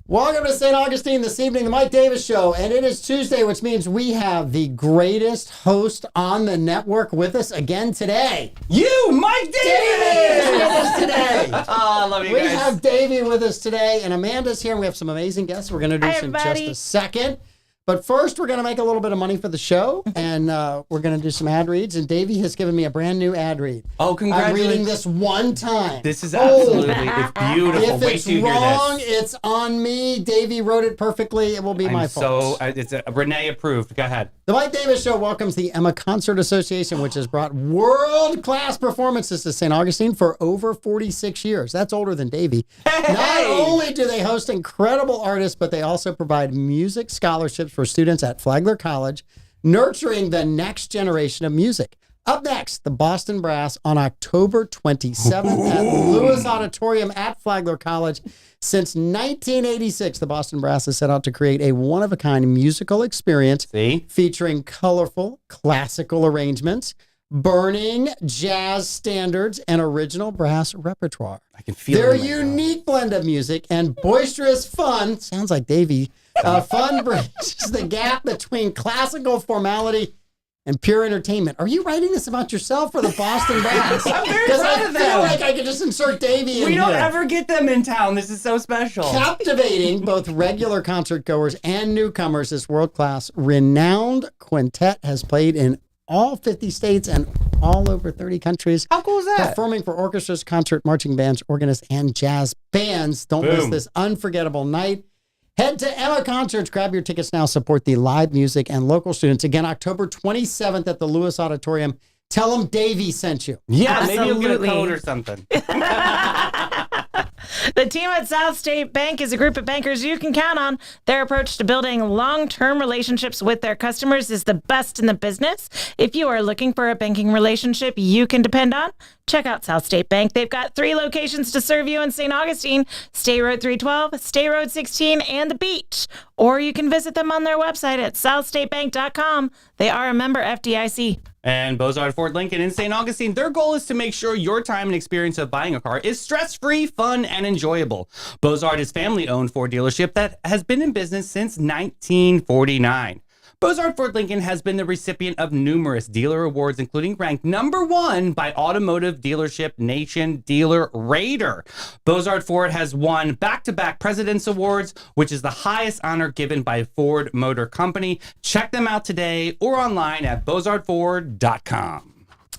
Welcome to St. Augustine this evening, the Mike Davis Show, and it is Tuesday, which means we have the greatest host on the network with us again today. You, Mike Davis! With us today. Oh, I love you guys. We have Davey with us today, and Amanda's here, and we have some amazing guests we're going to introduce in just a second. But first, we're going to make a little bit of money for the show, and we're going to do some ad reads. And Davey has given me a brand new ad read. Oh, congratulations. I'm reading this one time. This is absolutely, it's beautiful. If Wait it's till you hear wrong, this. it's on me. Davey wrote it perfectly. It will be my fault. It's Renee approved. Go ahead. The Mike Davis Show welcomes the Emma Concert Association, which has brought world-class performances to St. Augustine for over 46 years. That's older than Davey. Hey! Not only do they host incredible artists, but they also provide music scholarships for students at Flagler College, nurturing the next generation of music. Up next, the Boston Brass on October 27th at Lewis Auditorium at Flagler College. Since 1986, the Boston Brass has set out to create a one-of-a-kind musical experience featuring colorful classical arrangements, burning jazz standards, and original brass repertoire. I can feel their unique blend of music and boisterous fun, sounds like Davey, fun bridges the gap between classical formality and pure entertainment. Are you writing this about yourself or the Boston Brass? I'm very proud of them. I feel like I could just insert Davey in We don't here. ever get them in town. This is so special. Captivating both regular concert goers and newcomers, this world-class renowned quintet has played in all 50 states and all over 30 countries. How cool is that? Performing for orchestras, concert, marching bands, organists, and jazz bands. Don't miss this unforgettable night. Head to Emma Concerts. Grab your tickets now. Support the live music and local students. Again, October 27th at the Lewis Auditorium. Tell them Davey sent you. Yeah, maybe you'll get a code or something. The team at South State Bank is a group of bankers you can count on. Their approach to building long-term relationships with their customers is the best in the business. If you are looking for a banking relationship you can depend on, check out South State Bank. They've got 3 locations to serve you in St. Augustine: State Road 312, State Road 16, and the beach. Or you can visit them on their website at southstatebank.com. They are a member FDIC. And Bozard Ford Lincoln in St. Augustine, their goal is to make sure your time and experience of buying a car is stress-free, fun, and enjoyable. Bozard is family-owned Ford dealership that has been in business since 1949. Bozard Ford Lincoln has been the recipient of numerous dealer awards, including ranked #1 by Automotive Dealership Nation Dealer Rater. Bozard Ford has won back-to-back President's Awards, which is the highest honor given by Ford Motor Company. Check them out today or online at bozardford.com.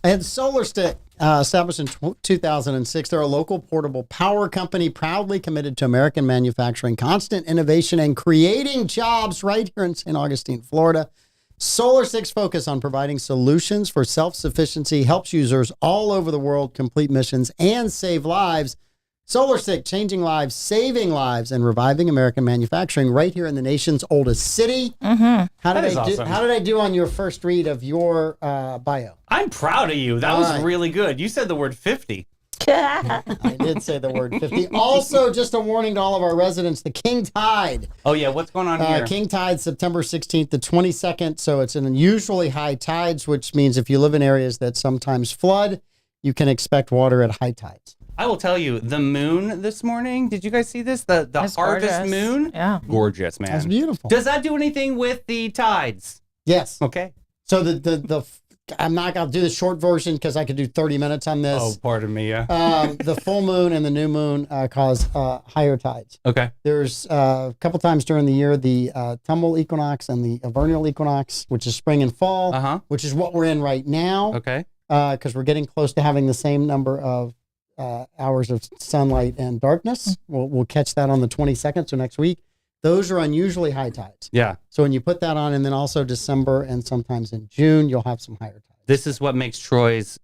And SolarStick, established in 2006, they're a local portable power company proudly committed to American manufacturing, constant innovation, and creating jobs right here in St. Augustine, Florida. SolarStick's focus on providing solutions for self-sufficiency helps users all over the world complete missions and save lives. SolarStick, changing lives, saving lives, and reviving American manufacturing right here in the nation's oldest city. Mm-hmm. How did awesome. How did I do on your first read of your bio? I'm proud of you. That was really good. You said the word 50. I did say the word 50. Also, just a warning to all of our residents, the King Tide. Oh, yeah. What's going on here? King Tide, September 16th to 22nd. So it's an unusually high tides, which means if you live in areas that sometimes flood, you can expect water at high tides. I will tell you, the moon this morning, did you guys see this? The That's harvest gorgeous. moon? Yeah. Gorgeous, man. That's beautiful. Does that do anything with the tides? Yes. Okay. So I'm not going to do the short version because I could do 30 minutes on this. Oh, pardon me, yeah. The full moon and the new moon cause higher tides. Okay. There's a couple times during the year, the tumble equinox and the vernal equinox, which is spring and fall, which is what we're in right now. Okay. Because we're getting close to having the same number of hours of sunlight and darkness. We'll catch that on the 22nd, so next week. Those are unusually high tides. Yeah. So when you put that on, and then also December and sometimes in June, you'll have some higher tides. This is what makes Troy's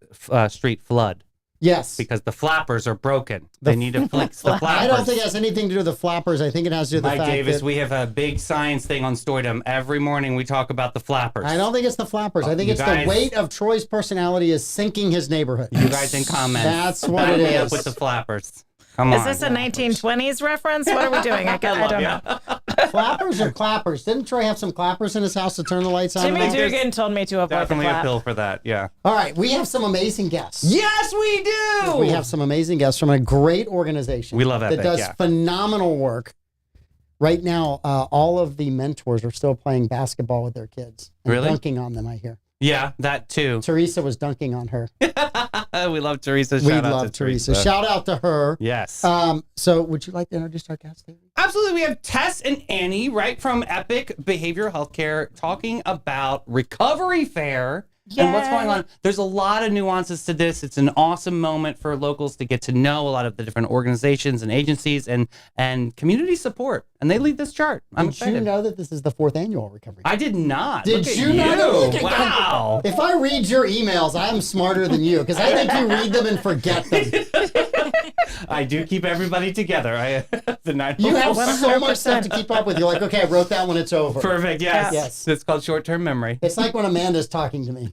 street flood. Yes. Because the flappers are broken. They need to fix the flappers. I don't think it has anything to do with the flappers. I think it has to do with the Mike fact Davis, that... we have a big science thing on Stoydom. Every morning we talk about the flappers. I don't think it's the flappers. I think it's the weight of Troy's personality is sinking his neighborhood. You guys in comments. That's what it Back me up is. with the flappers. Come on. Is this a 1920s reference? What are we doing? I don't know. Flappers or clappers? Didn't Troy have some clappers in his house to turn the lights on? Jimmy Dugan told me to avoid Definitely the a clap. pill for that, yeah. All right, we have some amazing guests. Yes, we do! We have some amazing guests from a great organization. We love Epic, that does yeah. phenomenal work right now, all of the mentors are still playing basketball with their kids. And Really? dunking on them, I hear. Yeah, that too. Teresa was dunking on her. We love Teresa. We Shout out love to Teresa. Shout out to her. Yes. So would you like to introduce our guest, Davey? Absolutely. We have Tess and Annie right from Epic Behavioral Healthcare talking about Recovery Fair and what's going on. There's a lot of nuances to this. It's an awesome moment for locals to get to know a lot of the different organizations and agencies and community support. And they lead this chart. I'm Did excited. you know that this is the 4th annual Recovery Fair? I did not. Did Look at you know? Look at Wow. If I read your emails, I'm smarter than you because I think you read them and forget them. I do keep everybody together. The 9 You have so much stuff to keep up with. You're like, okay, I wrote that when it's over. Perfect. Yes. Yes. It's called short-term memory. It's like when Amanda's talking to me.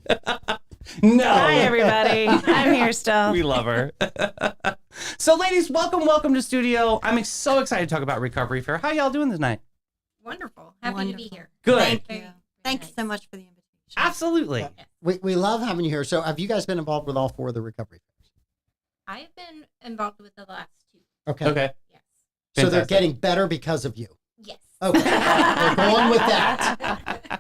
No. Hi, everybody. I'm here still. We love her. So, ladies, welcome to studio. I'm so excited to talk about Recovery Fair. How y'all doing tonight? Wonderful. Happy to be here. Good. Thank you. Thanks so much for the invitation. Absolutely. We love having you here. So have you guys been involved with all 4 of the Recovery Fairs? I've been involved with the last 2. Okay. Yes. So they're Fantastic. getting better because of you. Yes. Okay. We're going with that.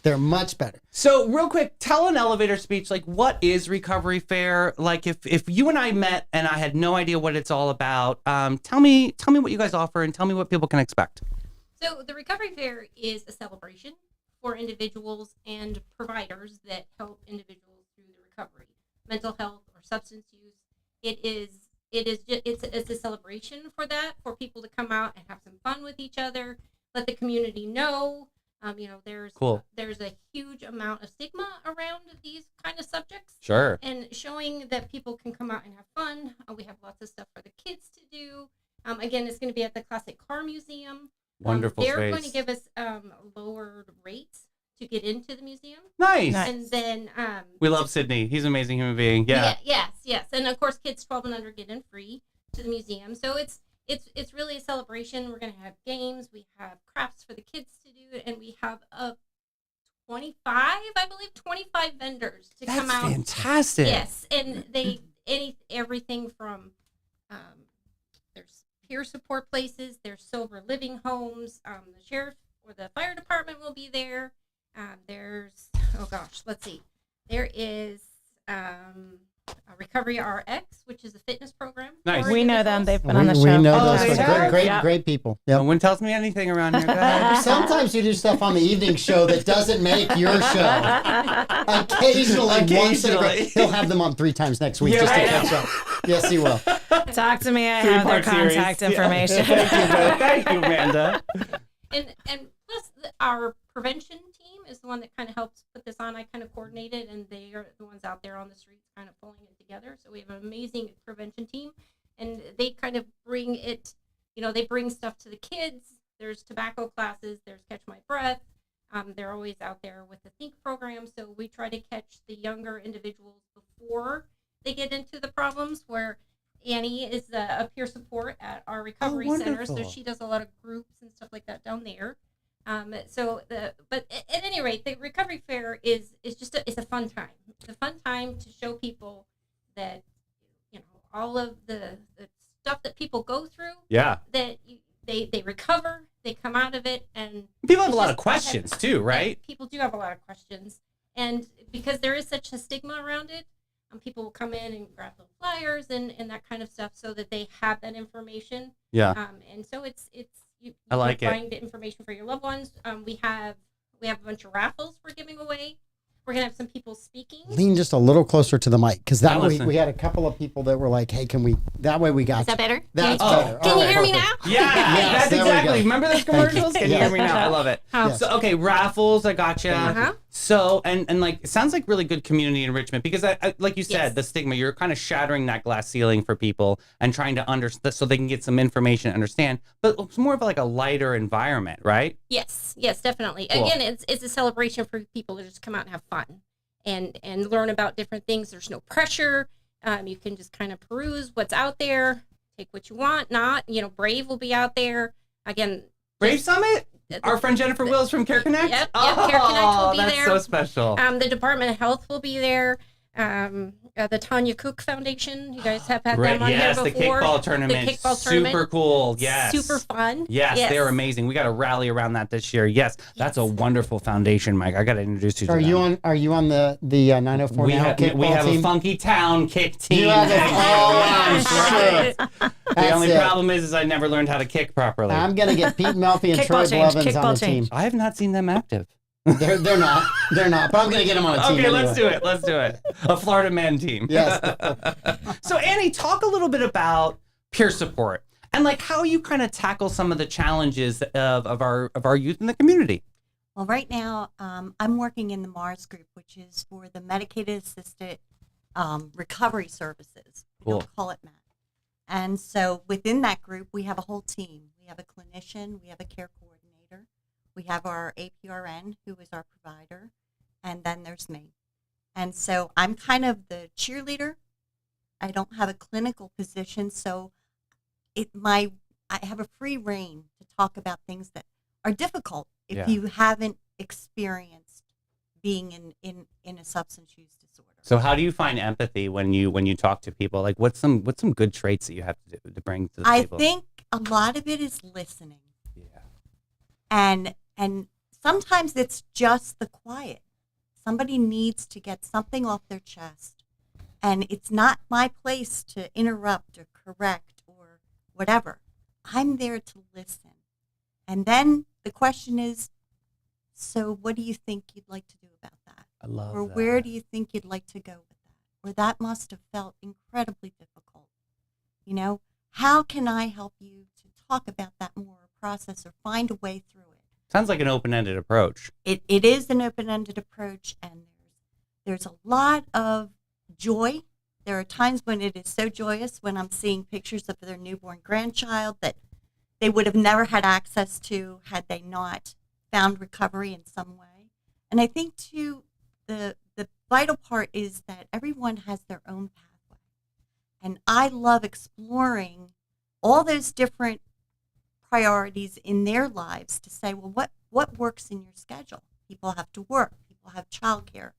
They're much better. So, real quick, tell an elevator speech. Like, what is Recovery Fair? Like, if you and I met and I had no idea what it's all about, tell me what you guys offer and tell me what people can expect. So the Recovery Fair is a celebration for individuals and providers that help individuals through the recovery, mental health or substance use. It's a celebration for that, for people to come out and have some fun with each other, let the community know. There's a huge amount of stigma around these kind of subjects. Sure. And showing that people can come out and have fun. We have lots of stuff for the kids to do. Again, it's going to be at the Classic Car Museum. Wonderful They're space. going to give us lowered rates to get into the museum. Nice. And then We love Sydney. He's an amazing human being. Yeah. Yes. And of course, kids 12 and under get in free to the museum. So it's really a celebration. We're going to have games. We have crafts for the kids to do, and we have 25 vendors to come That's out. fantastic. Yes, and everything from there's peer support places, there's sober living homes. The sheriff or the fire department will be there. There's there is a Recovery RX, which is a fitness program. Nice. for We know them. individuals. They've been on the We show. know Oh, those they folks. have? Great, Yeah. great people. No Yep. one tells me anything around here. Go ahead. Sometimes you do stuff on the evening show that doesn't make your show. Occasionally, once in a Occasionally. he'll have them on 3 times next week Yeah, just to right. catch up. Yes, he will. Talk to me. I have their 3-part series. contact Yeah. information. Thank you, Amanda. And plus our prevention team is the one that kind of helps put this on. I kind of coordinate it, and they are the ones out there on the streets kind of pulling it together. So we have an amazing prevention team, and they kind of bring it, they bring stuff to the kids. There's tobacco classes, there's Catch My Breath. They're always out there with the Think program. So we try to catch the younger individuals before they get into the problems, where Annie is a peer support at our recovery center, so wonderful. she does a lot of groups and stuff like that down there. But at any rate, the Recovery Fair is just it's a fun time. It's a fun time to show people that all of the stuff that people go through, Yeah. that they recover, they come out of it, and People have a it's lot of just- questions too, right? People do have a lot of questions, and because there is such a stigma around it, people will come in and grab little flyers and that kind of stuff so that they have that information. Yeah. And so you I like can it. find the information for your loved ones. We have a bunch of raffles we're giving away. We're gonna have some people speaking. Lean just a little closer to the mic because that I way listen. we had a couple of people that were like, "Hey, can we?" That way we got. Is that better? That's Oh. better. Can All you right, hear me perfect. now? Yeah, Yes, that's there we exactly. go. Remember those commercials? Can you hear me now? I love it. Yes. So, okay, raffles, I gotcha. Uh-huh. So, and like, it sounds like really good community enrichment because, I like you said, Yes. the stigma, you're kind of shattering that glass ceiling for people and trying to understand so they can get some information and understand, but it's more of like a lighter environment, right? Yes, definitely. Cool. Again, it's a celebration for people to just come out and have fun and learn about different things. There's no pressure. You can just kind of peruse what's out there, take what you want, not. Brave will be out there. Again, Brave Summit? Our friend Jennifer Wills from Care Connect? Yep, Care Connect will be that's there. so special. The Department of Health will be there. The Tanya Cook Foundation. You guys have had Right. them on Yes, here the before. kickball tournament. The kickball Super tournament. cool. Yes. Super fun. Yes, they're amazing. We got to rally around that this year. Yes, that's a wonderful foundation, Mike. I got to introduce you to Are them. you on? Are you on the 904 We now have kickball a team? funky town kick team. You have a Yes, sure. right. The That's only it. problem is I never learned how to kick properly. I'm gonna get Pete Melfi and Troy Kickball change, Blevins on kickball the change. team. I have not seen them active. They're not. They're not. But I'm gonna get them on a team. Okay, anyway. let's do it. Let's do it. A Florida men team. Yes. So Annie, talk a little bit about peer support and like how you kind of tackle some of the challenges of our youth in the community. Well, right now, I'm working in the MARS group, which is for the medicated assisted recovery services. We Cool. don't call it MAT. And so within that group, we have a whole team. We have a clinician, we have a care coordinator, we have our APRN, who is our provider, and then there's me. And so I'm kind of the cheerleader. I don't have a clinical position, so I have a free reign to talk about things that are difficult if Yeah. you haven't experienced being in a substance use disorder. So how do you find empathy when you talk to people? Like what's some good traits that you have to bring to the I table? think a lot of it is listening. Yeah. And sometimes it's just the quiet. Somebody needs to get something off their chest. And it's not my place to interrupt or correct or whatever. I'm there to listen. And then the question is, so what do you think you'd like to do about that? I love Or that. where do you think you'd like to go with that? Or that must have felt incredibly difficult. You know, how can I help you to talk about that more, or process, or find a way through it? Sounds like an open-ended approach. It is an open-ended approach, and there's a lot of joy. There are times when it is so joyous when I'm seeing pictures of their newborn grandchild that they would have never had access to had they not found recovery in some way. And I think too, the vital part is that everyone has their own pathway. And I love exploring all those different priorities in their lives to say, well, what works in your schedule? People have to work, people have childcare,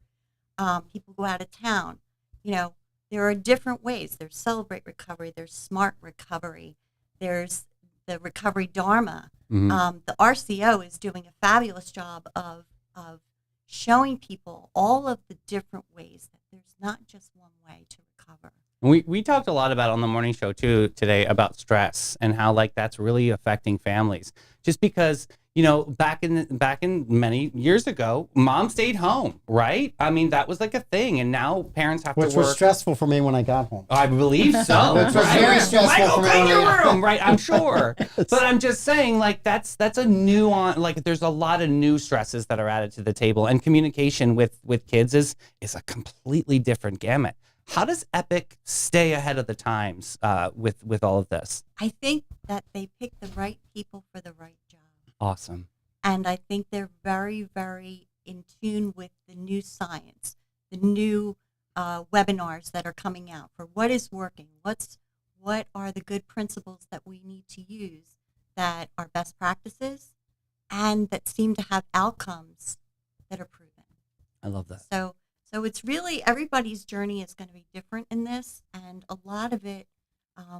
people go out of town. You know, there are different ways. There's Celebrate Recovery, there's Smart Recovery, there's the Recovery Dharma. Mhm. The RCO is doing a fabulous job of showing people all of the different ways that there's not just one way to recover. We talked a lot about on the morning show too today about stress and how like that's really affecting families. Just because, you know, back in many years ago, mom stayed home, right? I mean, that was like a thing, and now parents have Which to work. was stressful for me when I got home. I believe so. Which was very stressful Michael, for me clean when I your got room, right? I'm sure. But I'm just saying, like, that's a nuance. Like, there's a lot of new stresses that are added to the table, and communication with kids is a completely different gamut. How does Epic stay ahead of the times with all of this? I think that they pick the right people for the right job. Awesome. And I think they're very, very in tune with the new science, the new webinars that are coming out for what is working, what are the good principles that we need to use that are best practices and that seem to have outcomes that are proven. I love that. So it's really everybody's journey is going to be different in this, and a lot of it,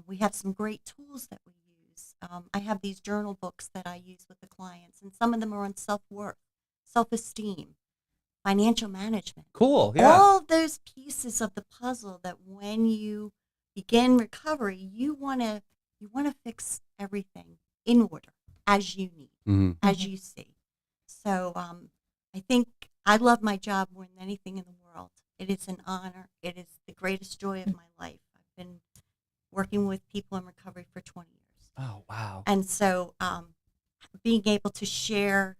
we have some great tools that we use. I have these journal books that I use with the clients, and some of them are on self-worth, self-esteem, financial management. Cool. Yeah. All of those pieces of the puzzle that when you begin recovery, you want to fix everything in order as you need, Mhm. as you see. So I think I love my job more than anything in the world. It is an honor. It is the greatest joy of my life. I've been working with people in recovery for 20 years. Oh, wow. And so being able to share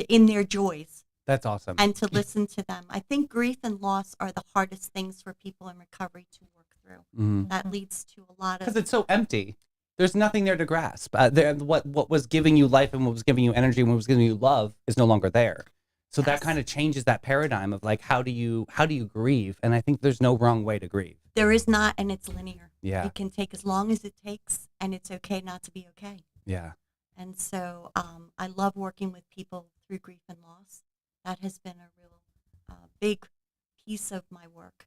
in their joys That's awesome. and to listen to them. I think grief and loss are the hardest things for people in recovery to work through. That leads to a lot Because of it's so empty. There's nothing there to grasp. What was giving you life and what was giving you energy and what was giving you love is no longer there. So that Yes. kind of changes that paradigm of like, how do you grieve? And I think there's no wrong way to grieve. there is not, and it's linear. Yeah. It can take as long as it takes, and it's okay not to be okay. Yeah. And so I love working with people through grief and loss. That has been a real big piece of my work.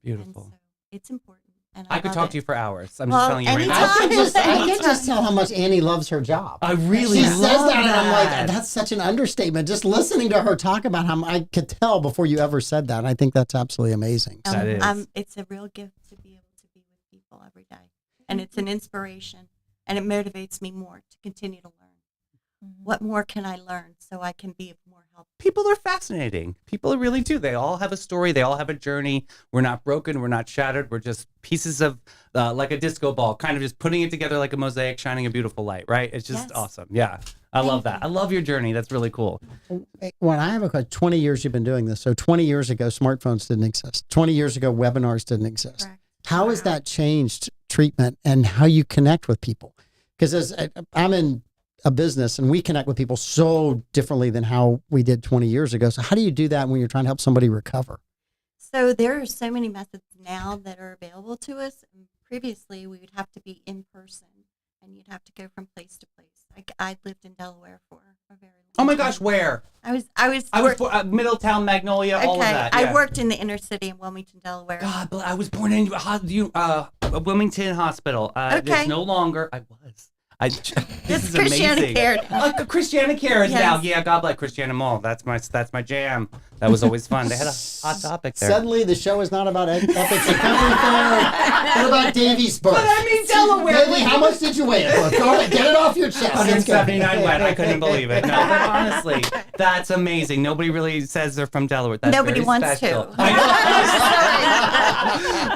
Beautiful. And so it's important. And I could love talk it. to you for hours. I'm Well, just telling you right anytime. now. I can just tell how much Annie loves her job. I really She love says that, and I'm like, that. that's such an understatement. Just listening to her talk about how I could tell before you ever said that. And I think that's absolutely amazing. That is. It's a real gift to be able to be with people every day. And it's an inspiration. And it motivates me more to continue to learn. What more can I learn so I can be of more help? People are fascinating. People really do. They all have a story. They all have a journey. We're not broken. We're not shattered. We're just pieces of like a disco ball, kind of just putting it together like a mosaic, shining a beautiful light, right? It's just Yes. awesome. Yeah. I love that. I love your journey. That's really cool. When I have a question, 20 years you've been doing this. So 20 years ago, smartphones didn't exist. 20 years ago, webinars didn't exist. Correct. How has that changed treatment and how you connect with people? Because as I'm in a business and we connect with people so differently than how we did 20 years ago. So how do you do that when you're trying to help somebody recover? So there are so many methods now that are available to us. Previously, we would have to be in person, and you'd have to go from place to place. I lived in Delaware for a very long Oh my time. gosh, where? I was Middletown, Magnolia, all of that. I yeah. worked in the inner city in Wilmington, Delaware. God, but I was born in Wilmington Hospital. Okay. It's no longer. I was. This is Christiana amazing. Care now. Christiana Care is now. Yes. Yeah, God bless Christiana Mall. That's my jam. That was always fun. They had a hot topic there. Suddenly, the show is not about epics and country fair. What about Davey's birth? But I mean, Delaware. Davey, how much did you weigh it for? Go ahead, get it off your chest. Let's go. 179 wet. I couldn't believe it. No, but honestly, that's amazing. Nobody really says they're from Delaware. That's Nobody very wants special. to. I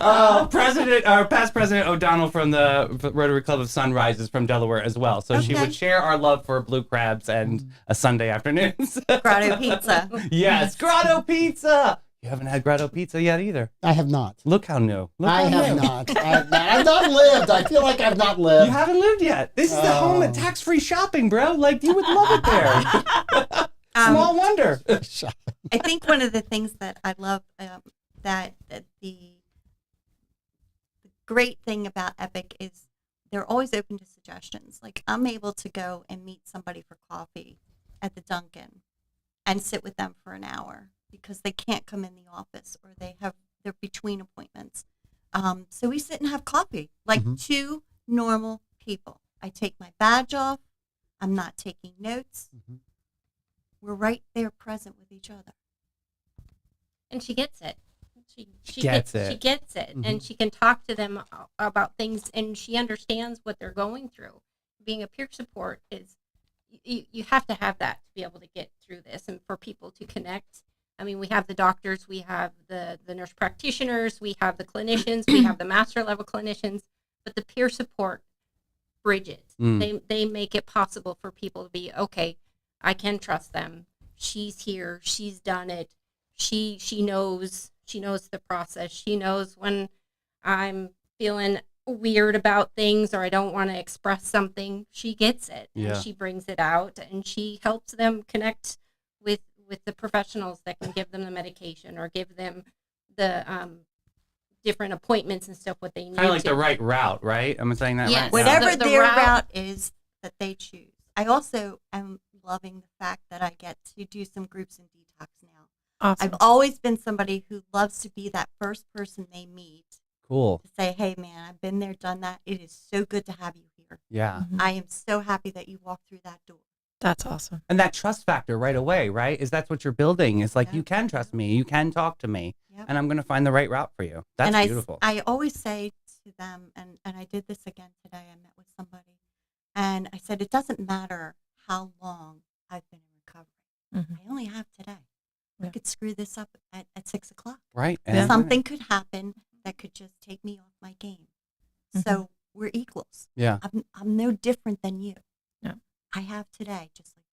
know. Past President O'Donnell from the Rotary Club of Sunrise is from Delaware as well. So she Okay. would share our love for blue crabs and a Sunday afternoons. Grotto Pizza. Yes, Grotto Pizza. You haven't had Grotto Pizza yet either. I have not. Look how new. Look I how have new. not. I've not lived. I feel like I've not lived. You haven't lived yet. This is the home of tax-free shopping, bro. Like, you would love it there. Small wonder. I think one of the things that I love that the great thing about Epic is they're always open to suggestions. Like I'm able to go and meet somebody for coffee at the Dunkin' and sit with them for an hour because they can't come in the office or they're between appointments. So we sit and have coffee like two normal people. I take my badge off. I'm not taking notes. We're right there present with each other. And she gets it. She gets it. She gets it, and she can talk to them about things, and she understands what they're going through. Being a peer support is, you have to have that to be able to get through this, and for people to connect. I mean, we have the doctors, we have the nurse practitioners, we have the clinicians, we have the master level clinicians, but the peer support bridges. They make it possible for people to be, okay, I can trust them. She's here. She's done it. She knows the process. She knows when I'm feeling weird about things or I don't want to express something. She gets it. Yeah. And she brings it out and she helps them connect with the professionals that can give them the medication or give them the different appointments and stuff what they need. Kind of like the right route, right? Am I saying that Yes. right? Whatever The their route- route is that they choose. I also am loving the fact that I get to do some groups in detox now. Awesome. I've always been somebody who loves to be that first person they meet Cool. to say, hey, man, I've been there, done that. It is so good to have you here. Yeah. I am so happy that you walked through that door. That's awesome. And that trust factor right away, right? Is that's what you're building. It's like, Yeah. you can trust me. You can talk to me. Yep. And I'm going to find the right route for you. That's and beautiful. I always say to them, and I did this again today, I met with somebody, and I said, it doesn't matter how long I've been in recovery. I only have today. I Yeah. could screw this up at 6 o'clock. right? Yeah. Something could happen that could just take me off my game. So we're equals. Yeah. I'm no different than you. Yeah. I have today, just like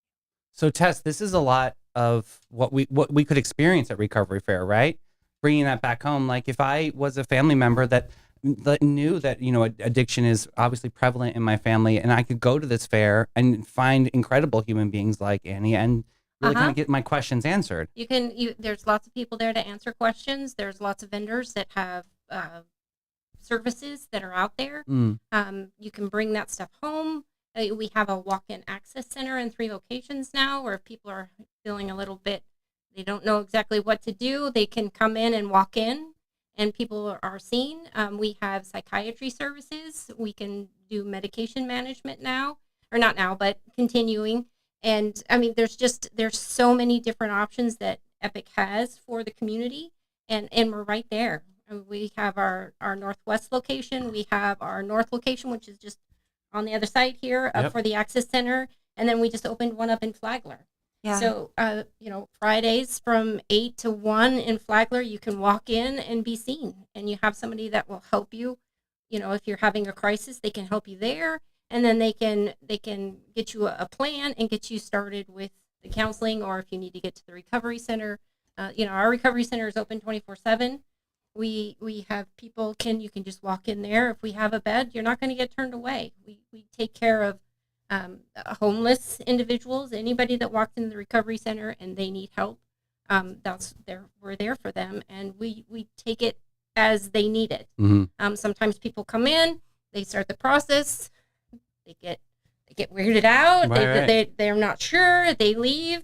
So Tess, this is a lot of what we could experience at Recovery Fair, right? Bringing that back home. Like if I was a family member that knew that, addiction is obviously prevalent in my family, and I could go to this fair and find incredible human beings like Annie and really kind of get my questions answered. There's lots of people there to answer questions. There's lots of vendors that have services that are out there. You can bring that stuff home. We have a walk-in access center in 3 locations now where if people are feeling a little bit, they don't know exactly what to do, they can come in and walk in and people are seen. We have psychiatry services. We can do medication management now, or not now, but continuing. And I mean, there's so many different options that Epic has for the community, and we're right there. We have our Northwest location. We have our North location, which is just on the other side here for the Access Center. And then we just opened one up in Flagler. Yeah. So, Fridays from 8 to 1 in Flagler, you can walk in and be seen. And you have somebody that will help you. If you're having a crisis, they can help you there. And then they can get you a plan and get you started with the counseling, or if you need to get to the recovery center. Our recovery center is open 24/7. We have people you can just walk in there. If we have a bed, you're not going to get turned away. We take care of homeless individuals, anybody that walks into the recovery center and they need help. We're there for them, and we take it as they need it. Mm-hmm. Sometimes people come in, they start the process, they get weirded out, they're not sure, they leave.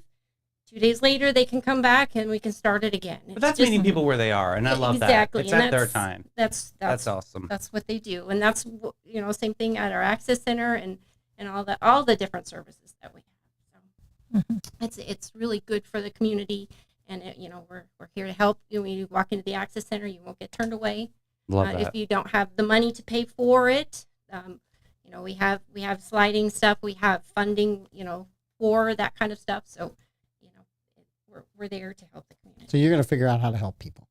2 days later, they can come back and we can start it again. But that's meeting people where they are, and I love exactly. that. It's at their time. That's awesome. That's what they do, and that's same thing at our Access Center and all the different services that we have. So it's really good for the community, and we're here to help. When you walk into the Access Center, you won't get turned away. Love that. If you don't have the money to pay for it, we have sliding stuff. We have funding, for that kind of stuff. So. We're there to help the community. So you're going to figure out how to help people,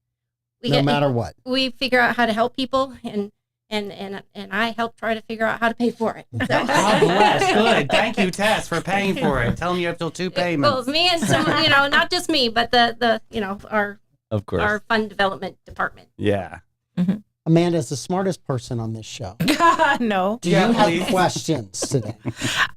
no matter what. We figure out how to help people, and I help try to figure out how to pay for it. So. God bless. Good. Thank you, Tess, for paying for it. Tell them you have till 2 payments. Well, me and some, not just me, but our fund development department. Yeah. Mm-hmm. Amanda's the smartest person on this show. No. Do you have questions today?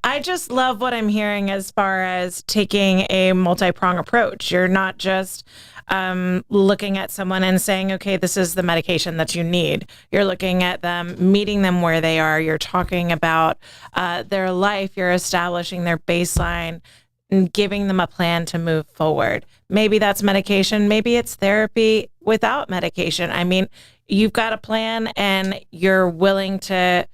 I just love what I'm hearing as far as taking a multi-prong approach. You're not just looking at someone and saying, okay, this is the medication that you need. You're looking at them, meeting them where they are. You're talking about their life. You're establishing their baseline and giving them a plan to move forward. Maybe that's medication. Maybe it's therapy without medication. I mean, you've got a plan and you're willing to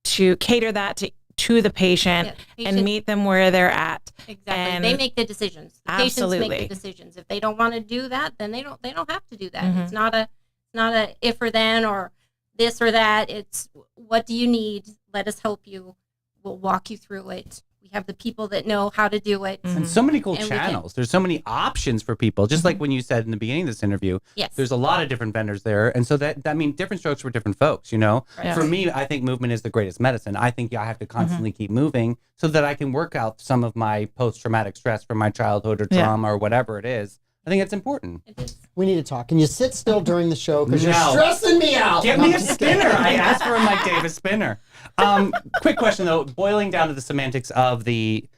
cater that to the patient and meet them where they're at. Exactly. And they make the decisions. The absolutely. Patients make the decisions. If they don't want to do that, then they don't have to do that. Mm-hmm. It's not a if or then or this or that. It's what do you need? Let us help you. We'll walk you through it. We have the people that know how to do it. And so many cool channels. There's so many options for people. Just like when you said in the beginning of this interview, there's a lot of different vendors there. And so that means different strokes for different folks, Right. Yeah. For me, I think movement is the greatest medicine. I think I have to constantly keep moving so that I can work out some of my post-traumatic stress from my childhood or trauma or whatever it is. I think it's important. It is. We need to talk. Can you sit still during the show? Because you're stressing me out. Give me a spinner. I asked for a Mike Davis spinner. Quick question, though. Boiling down to the semantics of the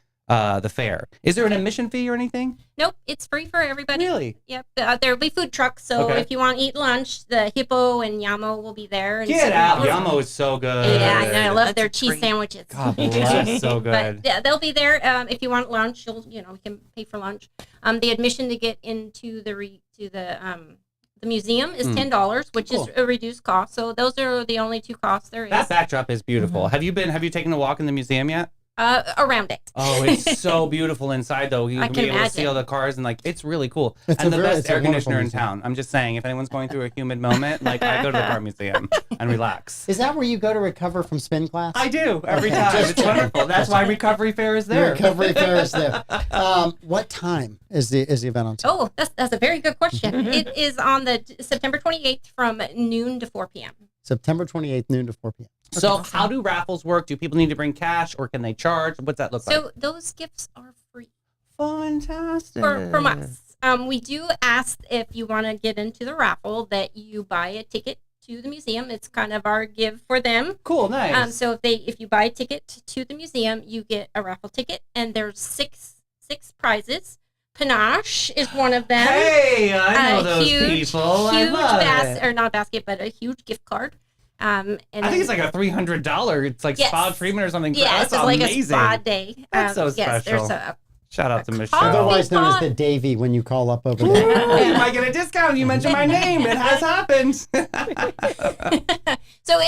fair. Is there an admission fee or anything? Nope, it's free for everybody. Really? Yep. There'll be food trucks, so if you want to eat lunch, the Hippo and Yamo will be there. And Get out. Yamo is so good. Yeah, I love their cheese sandwiches. God bless. So good. But they'll be there. If you want lunch, you can pay for lunch. The admission to get into the museum is $10, which is a reduced cost. So those are the only two costs there is. That backdrop is beautiful. Have you taken a walk in the museum yet? Around it. Oh, it's so beautiful inside, though. You can be able to see all the cars, and it's really cool. It's and the best it's a air conditioner in museum. town. I'm just saying, if anyone's going through a humid moment, I go to the car museum and relax. Is that where you go to recover from spin class? I do every time. It's wonderful. That's why Recovery Fair is there. Recovery Fair is there. What time is the event on? Oh, that's a very good question. It is on the September 28th from noon to 4 p.m. September 28th, noon to 4 p.m. So how do raffles work? Do people need to bring cash or can they charge? What's that look like? So those gifts are free. Fantastic. From us. We do ask if you want to get into the raffle that you buy a ticket to the museum. It's kind of our give for them. Cool, nice. So if you buy a ticket to the museum, you get a raffle ticket, and there's six prizes. Panache is one of them. Hey, I know those huge, people. I Huge love it. or not basket, but a huge gift card. And I think it's like a $300. It's like Yes. spa treatment or something. Yeah, That's it's like amazing. a spa day. That's so Yes, special. there's Shout out to Michelle. Otherwise known as fun. the Davey when you call up over there. Ooh, you might get a discount. You mentioned my name. It has happened. So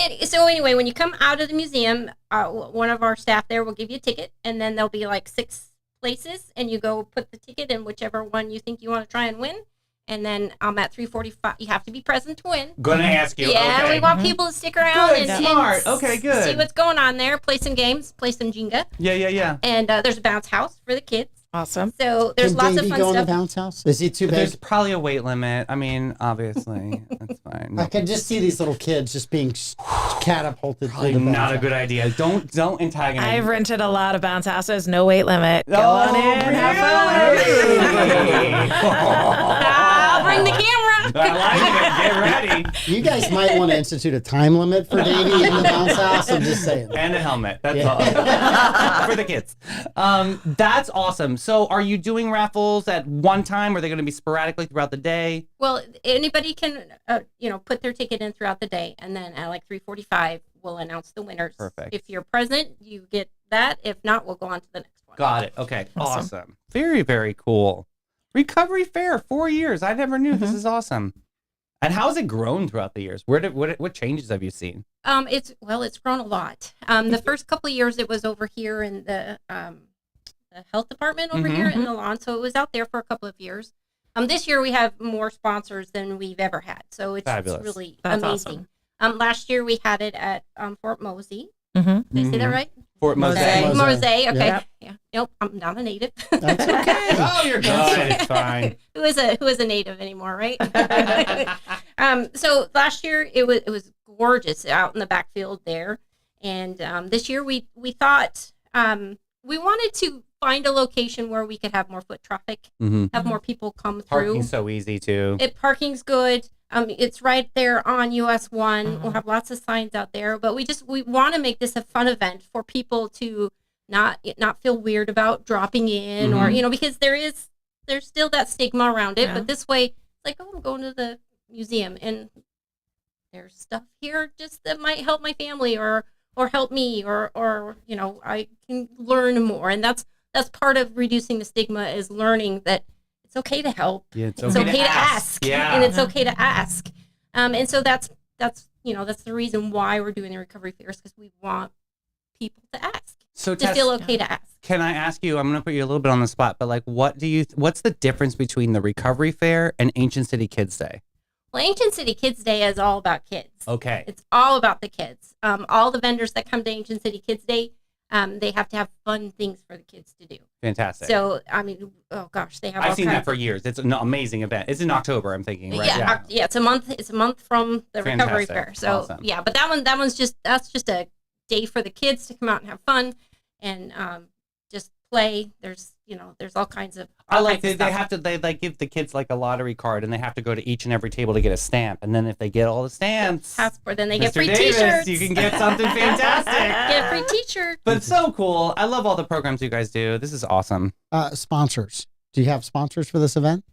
anyway, when you come out of the museum, one of our staff there will give you a ticket, and then there'll be like 6 places, and you go put the ticket in whichever one you think you want to try and win. And then at 3:45, you have to be present to win. Gonna ask you. Yeah, okay. we want people to stick around Good, and smart. Okay, good. see what's going on there. Play some games, play some Jenga, Yeah. and there's a bounce house for the kids. Awesome. So there's Can lots Davey of fun go in the stuff. bounce house? Is he too big? There's probably a weight limit. I mean, obviously, that's fine. I can just see these little kids just being catapulted Probably through the not bounce a good idea. Don't antagonize. I've rented a lot of bounce houses, no weight limit. Go Oh, on in, have fun. really? I'll bring the camera. I like it. Get ready. You guys might want to institute a time limit for Davey in the bounce house. I'm just saying. And a helmet. That's Yeah. all. For the kids. That's awesome. So are you doing raffles at one time? Or are they going to be sporadically throughout the day? Well, anybody can, put their ticket in throughout the day, and then at like 3:45, we'll announce the winners. Perfect. If you're present, you get that. If not, we'll go on to the next one. Got it. Okay. Awesome. Awesome. Very, very cool. Recovery Fair, 4 years. I never knew. This is awesome. And how has it grown throughout the years? What changes have you seen? It's grown a lot. The first couple of years, it was over here in the health department over here in the lawn, so it was out there for a couple of years. This year we have more sponsors than we've ever had, so it's Fabulous. really That's amazing. Last year we had it at Fort Mosey. Mm-hmm. Did I say that right? Fort Mosaic. Mosaic. Mosaic. Okay. Yep. Yeah. Nope. I'm not a native. That's okay. Oh, you're good. It's fine. who is a native anymore, right? So last year it was gorgeous out in the backfield there, and this year we thought we wanted to find a location where we could have more foot traffic, have more people come through. Parking's so easy too. Parking's good. It's right there on US 1. We'll have lots of signs out there, but we want to make this a fun event for people to not feel weird about dropping in, or because there's still that stigma around it. Yeah. But this way, it's like, oh, I'm going to the museum and there's stuff here just that might help my family or help me, or I can learn more, and that's part of reducing the stigma, is learning that it's okay to help. Yeah, It's okay to ask. Yeah. And it's okay to ask. And so that's the reason why we're doing the recovery fairs, because we want people to ask. So To Tess, feel okay to ask. can I ask you, I'm going to put you a little bit on the spot, but like, what's the difference between the recovery fair and Ancient City Kids Day? Well, Ancient City Kids Day is all about kids. Okay. It's all about the kids. All the vendors that come to Ancient City Kids Day, they have to have fun things for the kids to do. Fantastic. So, I mean, oh gosh, they have all I've seen that kinds for years. It's an amazing event. It's in October, I'm thinking, right? Yeah, it's a month. It's a month from the recovery Fantastic. fair. So Awesome. yeah, but that's just a day for the kids to come out and have fun and just play. There's all kinds of. I like that they give the kids like a lottery card, and they have to go to each and every table to get a stamp, and then if they get all the stamps, passport. Then they get Mr. free Davis, T-shirts. you can get something fantastic. Get a free T-shirt. But it's so cool. I love all the programs you guys do. This is awesome. Sponsors. Do you have sponsors for this event?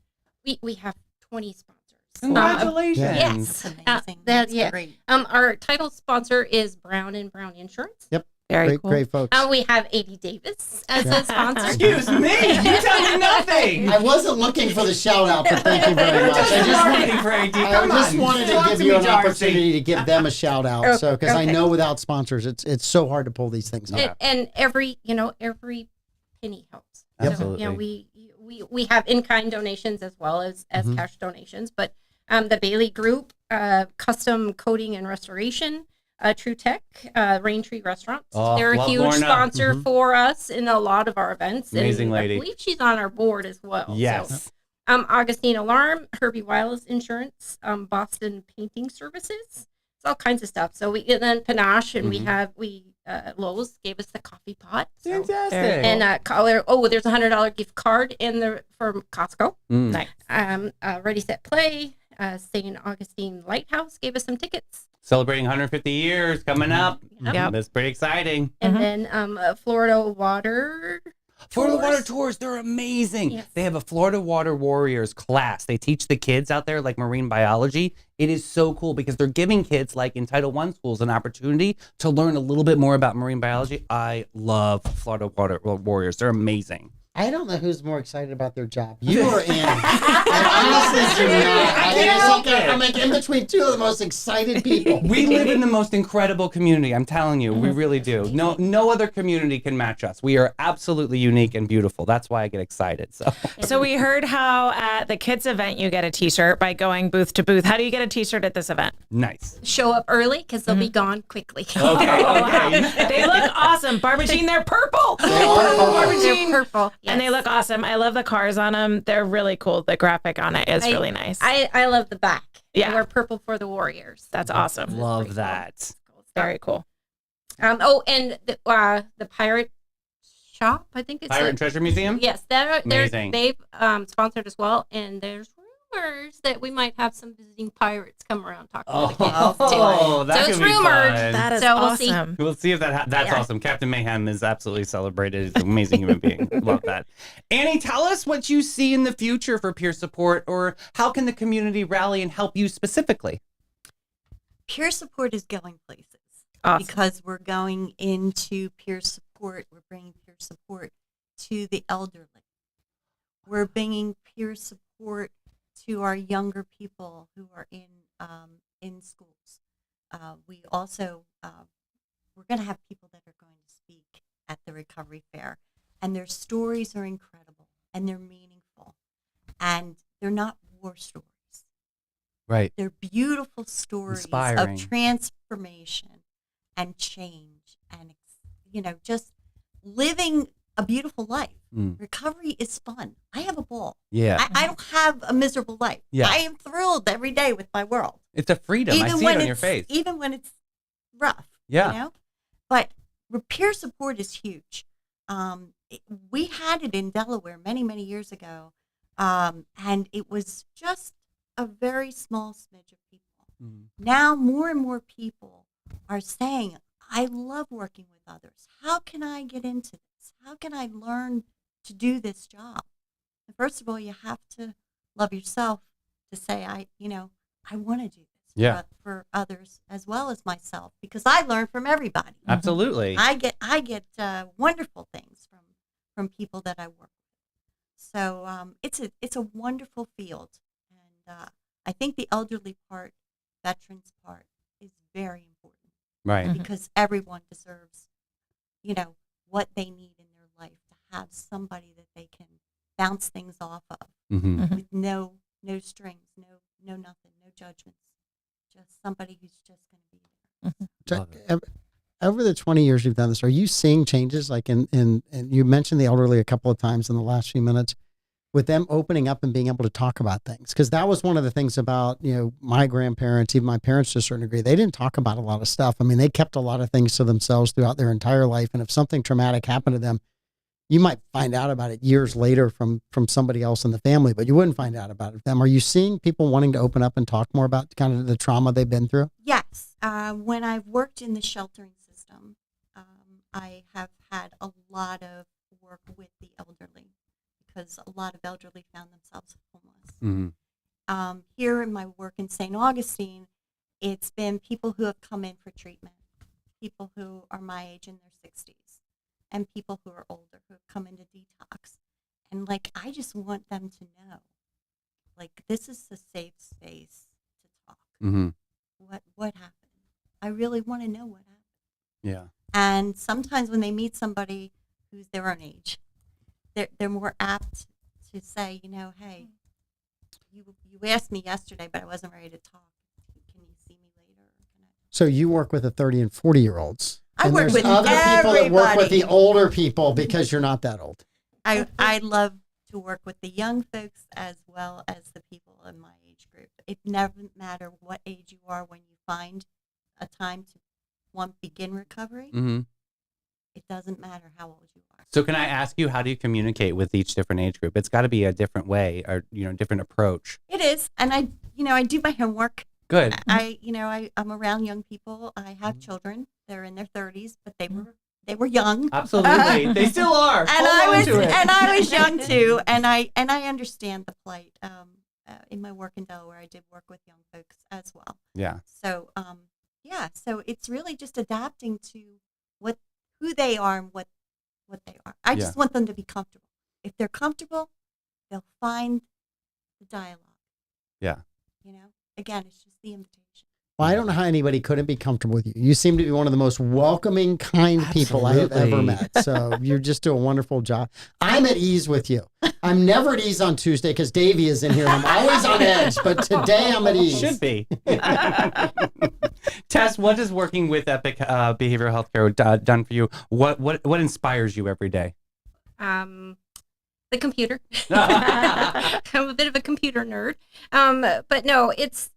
We have 20 sponsors. Congratulations. Yes. That's amazing. That's great. Great. Our title sponsor is Brown and Brown Insurance. Yep. Very cool. Great folks. We have A.D. Davis as a sponsor. Excuse me. You tell me nothing. I wasn't looking for the shout out, but thank you very much. Marketing for AD. I Come just on. wanted to Talk give to you me, an Darcy. opportunity to give them a shout out. Okay, So, because I okay. know without sponsors, it's so hard to pull these things off. And every penny helps. Absolutely. So, we have in-kind donations as well as cash donations, but the Bailey Group, Custom Coating and Restoration, True Tech, Rain Tree Restaurants. Oh, They're a love huge Lorna. sponsor for us in a lot of our events. Amazing and lady. I believe she's on our board as well. Yes. So, Augustine Alarm, Herbie Wireless Insurance, Boston Painting Services. It's all kinds of stuff. So and then Panache, and Lowe's gave us the coffee pot. So. Fantastic. Very And there's $100 gift card from Costco. Mm. Nice. Ready Set Play, St. Augustine Lighthouse gave us some tickets, Celebrating 150 years coming up. Yep. That's pretty exciting. and then Florida Water. Florida Tours. Water Tours, they're amazing. Yes. They have a Florida Water Warriors class. They teach the kids out there like marine biology. It is so cool because they're giving kids like in Title I schools an opportunity to learn a little bit more about marine biology. I love Florida Water Warriors. They're amazing. I don't know who's more excited about their job. You or Annie? I honestly do not. I can't help it. I'm like in between two of the most excited people. We live in the most incredible community. I'm telling you, we really do. No other community can match us. We are absolutely unique and beautiful. That's why I get excited. So we heard how at the kids event you get a t-shirt by going booth to booth. How do you get a t-shirt at this event? Nice. Show up early because they'll be gone quickly. Okay. Okay. They look awesome. Barbara Jean, they're purple. They're purple. And they look awesome. I love the cars on them. They're really cool. The graphic on it is really nice. I love the back. Yeah. We're purple for the Warriors. That's awesome. Love that. Very cool. And the pirate shop, I think it's Pirate and Treasure Museum? Yes, Amazing. they've sponsored as well, and there's rumors that we might have some visiting pirates come around talking to the kids too. Oh, that So could it's be rumored. fun. That is So we'll see. awesome. We'll see if that's Yeah. awesome. Captain Mayhem is absolutely celebrated. He's an amazing human being. Love that. Annie, tell us what you see in the future for peer support, or how can the community rally and help you specifically? Peer support is going places Awesome. because we're going into peer support. We're bringing peer support to the elderly. We're bringing peer support to our younger people who are in schools. We also we're going to have people that are going to speak at the recovery fair, and their stories are incredible and they're meaningful, and they're not war stories. Right. They're beautiful stories Inspiring. of transformation and change, and just living a beautiful life. Mm. Recovery is fun. I have a ball. Yeah. I don't have a miserable life. Yeah. I am thrilled every day with my world. It's a freedom. I see it on your face. Even when it's rough. Yeah. But peer support is huge. We had it in Delaware many, many years ago, and it was just a very small smidge of people. Mm. Now more and more people are saying, I love working with others. How can I get into this? How can I learn to do this job? And first of all, you have to love yourself to say, I want to do this Yeah. for others as well as myself, because I learn from everybody. Absolutely. I get wonderful things from people that I work with. So it's a wonderful field, and I think the elderly part, veterans part, is very important Right. because everyone deserves, what they need in their life to have somebody that they can bounce things off of Mm-hmm. with no strings, no nothing, no judgments, just somebody who's just going to be there. Love it. Over the 20 years you've done this, are you seeing changes? Like and you mentioned the elderly a couple of times in the last few minutes, with them opening up and being able to talk about things. Because that was one of the things about, my grandparents, even my parents to a certain degree, they didn't talk about a lot of stuff. I mean, they kept a lot of things to themselves throughout their entire life. And if something traumatic happened to them, you might find out about it years later from somebody else in the family, but you wouldn't find out about it them. Are you seeing people wanting to open up and talk more about kind of the trauma they've been through? Yes. When I've worked in the sheltering system, I have had a lot of work with the elderly because a lot of elderly found themselves homeless. Mm-hmm. Here in my work in St. Augustine, it's been people who have come in for treatment, people who are my age in their 60s, and people who are older who have come into detox. And I just want them to know, this is a safe space to talk. Mm-hmm. What happened? I really want to know what happened. Yeah. And sometimes when they meet somebody who's their own age, they're more apt to say, hey, you asked me yesterday, but I wasn't ready to talk. Can you see me later? So you work with the 30 and 40-year-olds. I work with other people that work with everybody. the older people because you're not that old. I love to work with the young folks as well as the people in my age group. It never matter what age you are when you find a time to begin recovery. Mm-hmm. It doesn't matter how old you are. So can I ask you, how do you communicate with each different age group? It's got to be a different way or, different approach. It is, and I do my homework. Good. I'm around young people. I have children. They're in their 30s, but they were young. Absolutely. They still are. And Hold on to it. I was young too, and I understand the plight. In my work in Delaware, I did work with young folks as well. Yeah. So so it's really just adapting to who they are and what they are. I just want them to be comfortable. if they're comfortable, they'll find the dialogue. Yeah. Again, it's just the invitation. Well, I don't know how anybody couldn't be comfortable with you. You seem to be one of the most welcoming, kind people I have ever Absolutely. met. So you just do a wonderful job. I'm at ease with you. I'm never at ease on Tuesday because Davey is in here. I'm always on edge, but today I'm at ease. Should be. Tess, what is working with Epic Behavioral Healthcare done for you? What inspires you every day? The computer. I'm a bit of a computer nerd. But no, it's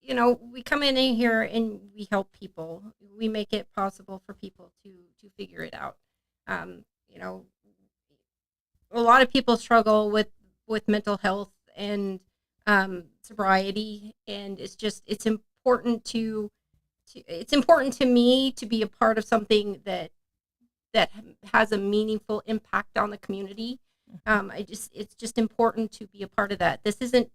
we come in here and we help people. We make it possible for people to figure it out. A lot of people struggle with mental health and sobriety, and it's important to me to be a part of something that has a meaningful impact on the community. It's just important to be a part of that. This isn't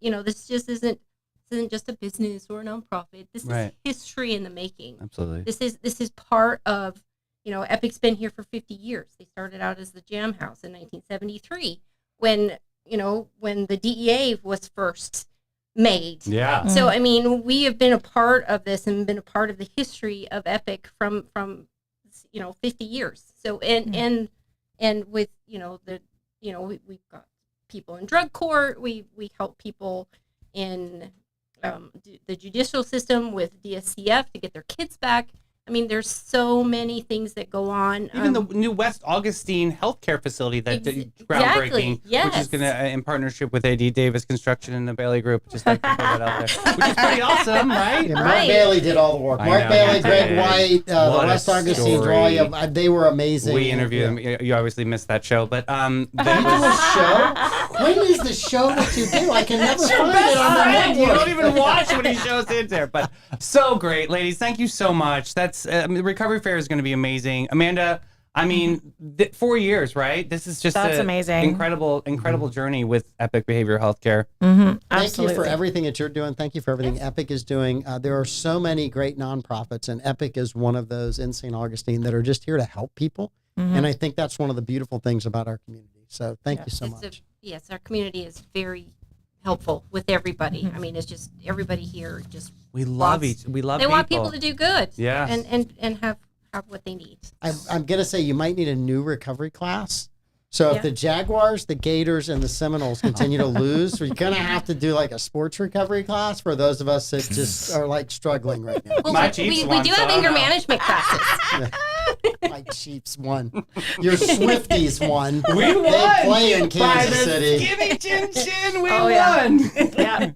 just a business or a nonprofit. This is history in the making. Absolutely. This is part of, Epic's been here for 50 years. They started out as the Jam House in 1973 when the DEA was first made. Yeah. So, we have been a part of this and been a part of the history of Epic from 50 years. So, and with, we've got people in drug court. We help people in the judicial system with DSCF to get their kids back. There's so many things that go on. Even the new West Augustine healthcare facility that groundbreaking, yes. which is going to, in partnership with AD Davis Construction and the Bailey Group, just like to put that out there, which is pretty awesome, right? Yeah, Mark Bailey did all the work. Mark Bailey, Greg White, the West Augustine Draw, they were amazing. We interviewed them. You obviously missed that show, but you do a show? When is the show that you do? I can never find it on the network. You don't even watch when he shows in there, but so great, ladies. Thank you so much. That's the recovery fair is going to be amazing. Amanda, 4 years, right? This is just amazing. Incredible journey with Epic Behavioral Healthcare. Thank you for everything that you're doing. Thank you for everything Epic is doing. There are so many great nonprofits, and Epic is one of those in St. Augustine that are just here to help people. And I think that's one of the beautiful things about our community. So thank you so much. Yes, our community is very helpful with everybody. It's just everybody here just We love They want people to do good. Yeah. And have what they need. I'm going to say you might need a new recovery class. So if the Jaguars, the Gators, and the Seminoles continue to lose, you're going to have to do like a sports recovery class for those of us that just are like struggling right now. Well, we do have anger management classes. My Chiefs won. Your Swifties won. We won. They play in Kansas City. Skinny chin chin, we Oh, won. Yeah.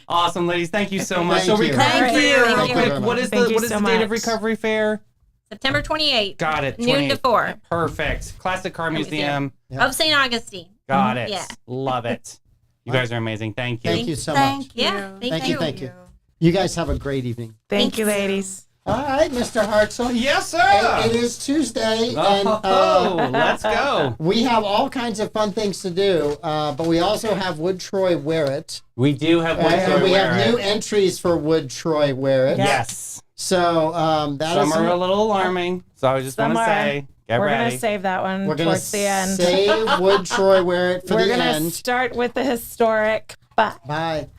Awesome, ladies. Thank you so much. Thank so you. recovery Thank you. fair, Thank real you quick. very What is Thank the you what is so the date of much. recovery fair? September 28th. Got it. Noon to 4. Perfect. Classic Car Museum. Of St. Augustine. Got it. Yeah. Love it. You guys are amazing. Thank you. Thank you so Thank much. you. Yeah. Thank you. Thank you. You guys have a great evening. Thank you, ladies. All right, Mr. Hartzel. Yes, sir. It is Tuesday, Oh, and let's go. we have all kinds of fun things to do, but we also have Would Troy Wear It? We do have one. And we have new entries for Would Troy Wear It? Yes. So that is Some are a little alarming, so I just want to say, get We're ready. going to save that one we're going to towards the end. save Would Troy Wear It for We're the going to end. start with the historic, but Bye.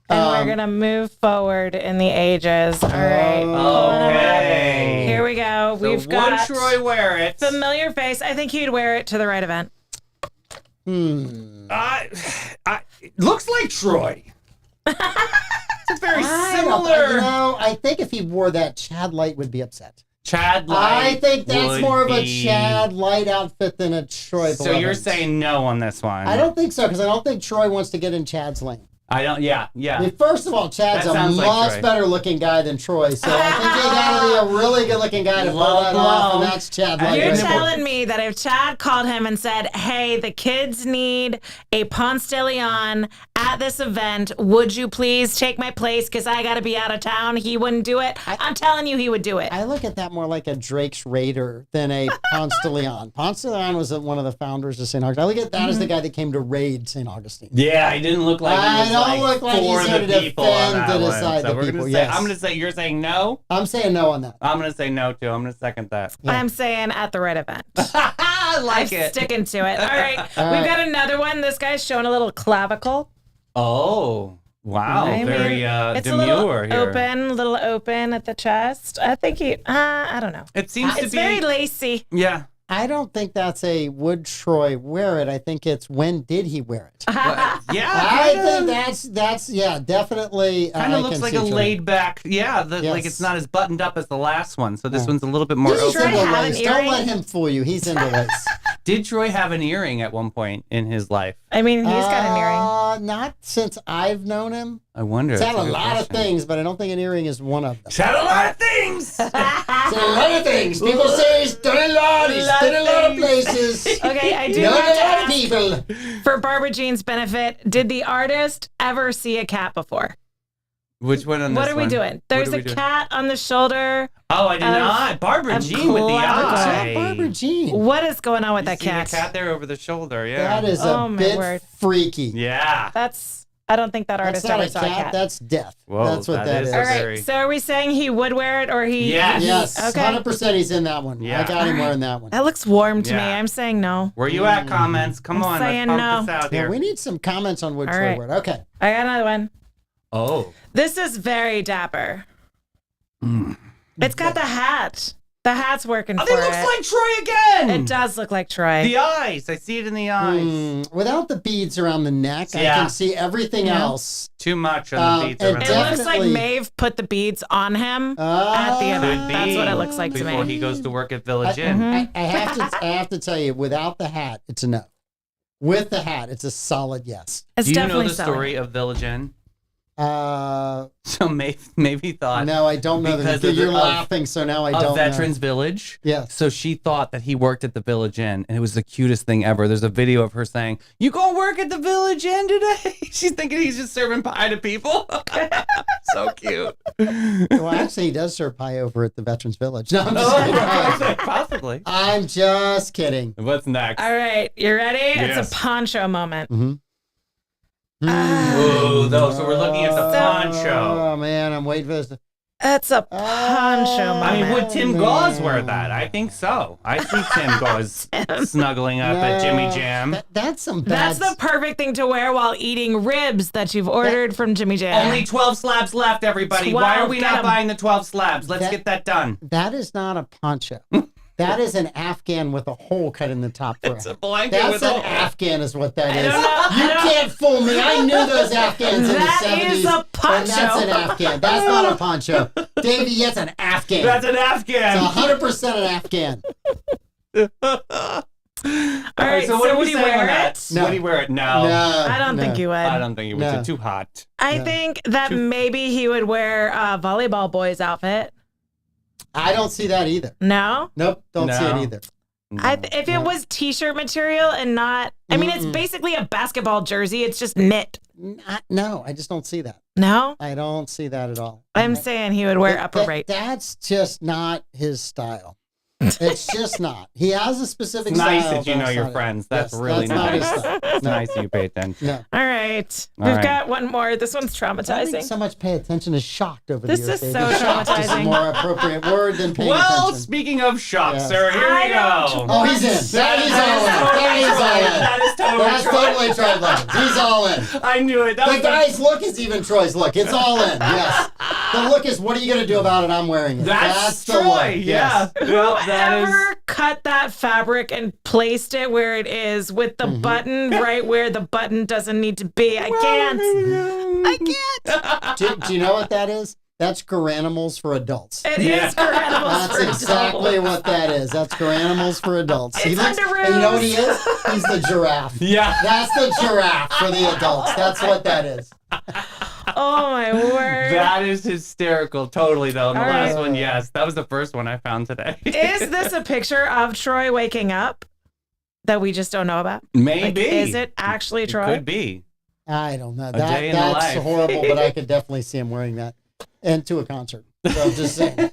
and we're going to move forward in the ages. All right. Okay. Here we go. So We've got Would Troy Wear It? familiar face. I think he'd wear it to the right event. Looks like Troy. It's very similar. I think if he wore that, Chad Light would be upset. Chad Light. I think that's would more of a be- Chad Light outfit than a Troy. So you're Beloved. saying no on this one? I don't think so, because I don't think Troy wants to get in Chad's lane. I don't. Yeah. I mean, first of all, Chad's That a sounds like much Troy. better looking guy than Troy, so I think you gotta be a really good looking guy to pull that off, and that's Chad Light. You're right there. telling me that if Chad called him and said, hey, the kids need a Ponce de Leon at this event, would you please take my place because I got to be out of town? He wouldn't do it. I'm telling you he would do it. I look at that more like a Drake's Raider than a Ponce de Leon. Ponce de Leon was one of the founders of St. Augustine. I look at that as the guy that came to raid St. Augustine. Yeah, he didn't look like he I was don't look like for he's here the to people on defend that to one. decide So the we're people. gonna say, Yes. I'm going to say, you're saying no? I'm saying no on that. I'm going to say no, too. I'm going to second that. Yeah. I'm saying at the right event. I like I'm it. sticking to it. All right. All We've right. got another one. This guy's showing a little clavicle. Oh, wow. I mean, Very it's a little demure here. little open at the chest. I think I don't know. It seems to It's be. very lacy. Yeah. I don't think that's a would Troy wear it. I think it's when did he wear it? Well, yeah. I think that's yeah, definitely. Kind I of looks can like see a Troy. laid back. Yeah. Like Yes. it's not as buttoned up as the last one. So this Yeah. one's a little bit more He's open. Troy into have an lace. Don't earring? let him fool you. He's into lace. Did Troy have an earring at one point in his life? I mean, he's got an earring. Not since I've known him. I wonder. He's had That's a good lot of question. things, but I don't think an earring is one of them. He's had a lot of things. He's had a lot of things. People say he's done a lot. He's been a lot of places. Okay, I do Known have a to lot of ask, people. for Barbara Jean's benefit, did the artist ever see a cat before? Which one on this What are we one? doing? There's What are a we doing? cat on the shoulder. Oh, I did of- not. Barbara of Jean with the clavicle. eye. Barbara Jean. What is going on with You that see the cat? cat there over the shoulder. Yeah. That is Oh, a my bit word. freaky. Yeah. I don't think that That's artist not ever a saw cat, a cat. that's death. Whoa, that's what that that is is. a All right. very- So are we saying he would wear it or he? Yes. Yes, Okay. 100% he's in that one. Yeah. I got him wearing that one. That looks warm to me. Yeah. I'm saying no. Where you at, comments? Come I'm on, saying let's pump no. this out Yeah, here. we need some comments on Wood All Troy right. word. Okay. I got another one. Oh. This is very dapper. It's got the hat. The hat's working Oh, for it looks it. like Troy again. It does look like Troy. The eyes. I see it in the eyes. Without the beads around the neck, I Yeah. can see everything Yeah. else. Too much on the beats and around It the looks eyes. like Definitely. Maeve put the beads on him at the Could event. be. That's what it looks like to Before me. he goes to work at Village Inn. Mm-hmm. I have to tell you, without the hat, it's a no. With the hat, it's a solid yes. It's Do you know definitely the story of Village Inn? No, So maybe thought I don't know. Because That. of You're the- laughing, so now I of don't Veterans know. Village. Yes. So she thought that he worked at the Village Inn, and it was the cutest thing ever. There's a video of her saying, "You gonna work at the Village Inn today?" She's thinking he's just serving pie to people. So cute. Well, actually, he does serve pie over at the Veterans Village. No, I'm just kidding. Possibly. I'm just kidding. What's next? All right, you ready? Yes. It's a poncho moment. Ooh, so we're looking at the poncho. Oh man, I'm waiting for this. It's a poncho moment. I mean, would Tim Gauze wear that? I think so. I see Tim Gauze snuggling up at Jimmy Jam. That's some bad. That's the perfect thing to wear while eating ribs that you've ordered from Jimmy Jam. Only 12 slabs left, everybody. Why are 12, we get not 'em. buying the 12 slabs? Let's That- get that done. That is not a poncho. That is an Afghan with a hole cut in the top for It's it. a blanket That's with an a Afghan is what that is. don't know. You can't fool me. I knew those Afghans in the That 70s. is a And poncho. that's an Afghan. That's not a poncho. Davey, that's an Afghan. That's an It's Afghan. 100% an Afghan. All right, so so what do would we he say wear on that? it? No. Would he wear it? No. I don't think you would. I don't think he would. No. It's too hot. I think that maybe he would wear a volleyball boy's outfit. I don't see that either. No? Nope, don't see it No. either. If it was t-shirt material and not, I mean, it's basically a basketball jersey. It's just knit. No, I just don't see that. No? I don't see that at all. I'm saying he would wear upper right. That's just not his style. It's just not. He has a specific It's style. nice that you know that's your not it. friends. That's Yes, really that's not his nice. style. It's No. nice that you pay attention. No. All right. All We've right. got one more. This one's I think traumatizing. so much pay attention is shocked over This the years. is David. so Shocked is a traumatizing. more appropriate word than paying Well, attention. speaking of shock, Yes. sir, here I we don't- go. Oh, he's in. That is all in. That is all in. That is totally That's Troy. totally Troy Levins. He's all in. I knew it. That The was guy's look is even Troy's look. It's all in. Yes. The look is, what are you going to do about it? I'm wearing it. That's the Troy. look. Yeah. Yes. Well, that is. Whoever cut that fabric and placed it where it is with the button right where the button doesn't need to be. I can't. I can't. Do you know what that is? That's Garanimals for adults. It Yeah. is for animals That's for exactly adults. what that is. That's Garanimals for adults. It's looks, under and you know what he rooms. is? He's the giraffe. Yeah. That's the giraffe for the adults. That's what that is. Oh my word. That is hysterical. Totally, though. And the All last right. one, yes. That was the first one I found today. Is this a picture of Troy waking up that we just don't know about? Maybe. Like, is it actually It Troy? could be. I don't know. day in the That's life. horrible, but I could definitely see him wearing that. And to a concert. So just saying.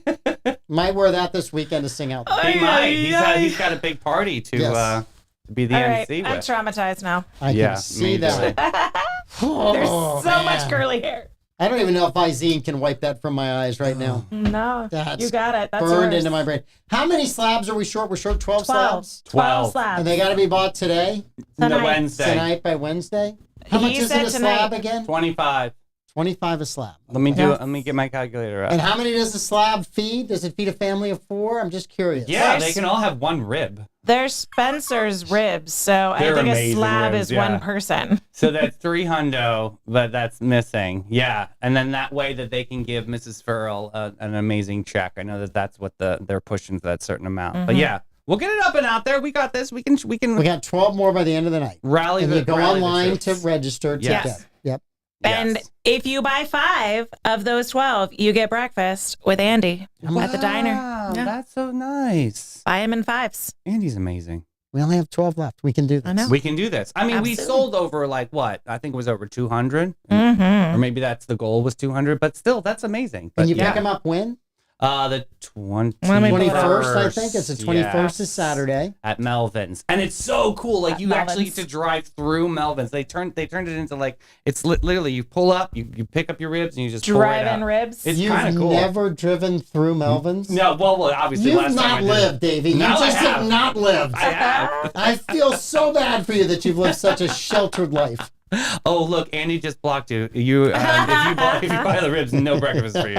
Might wear that this weekend to sing out. He might. He's Ay, got a big party to Yes. be the All right, MC I'm with. traumatized now. I Yeah, can see me that. There's Oh, so much man. curly hair. I don't even know if Visine can wipe that from my eyes right now. No, That's you got it. That's Burned yours. into my brain. How many slabs are we short? We're short 12 slabs. 12 slabs. And they got to be bought today? The Tonight. Wednesday. Tonight by Wednesday? How much He is said it a slab tonight. again? 25. 25 a slab. Let me Yes. let me get my calculator out. And how many does a slab feed? Does it feed a family of 4? I'm just curious. Yeah, There's- they can all have one rib. They're Spencer's ribs, so They're I think a amazing slab ribs, is yeah. one person. So that's $300, but that's missing. Yeah, and then that way that they can give Mrs. Furl an amazing check. I know that that's what they're pushing to that certain amount. But yeah, we'll get it up and out there. We got this. We can We got 12 more by the end of the night. rally And the you go rally the online to troops. register to Yes. get. Yep. And Yes. if you buy 5 of those 12, you get breakfast with Andy at the diner. Wow, Yeah. that's so nice. Buy him in 5s. Andy's amazing. We only have 12 left. We can do this. I know. We can do this. I mean, we Absolutely. sold over like what? I think it was over 200. Mm-hmm. Or maybe that's the goal was 200, but still, that's amazing. But And you yeah. pick them up when? The 21st. Let me pull it up. 21st, I think. It's the 21st is Yes. Saturday. At Melvin's, and it's so cool. Like At you actually Melvin's. get to drive through Melvin's. They turned it into like it's literally you pull up, you pick up your ribs, and you just pour it Drive-in out. ribs. It's You've kind of cool. never driven through Melvin's? No, well, obviously You've last time I not did. lived, Davey. You No, I just have have. not lived. I have. I feel so bad for you that you've lived such a sheltered life. Oh, look, Andy just blocked you. If you buy the ribs, no breakfast for you.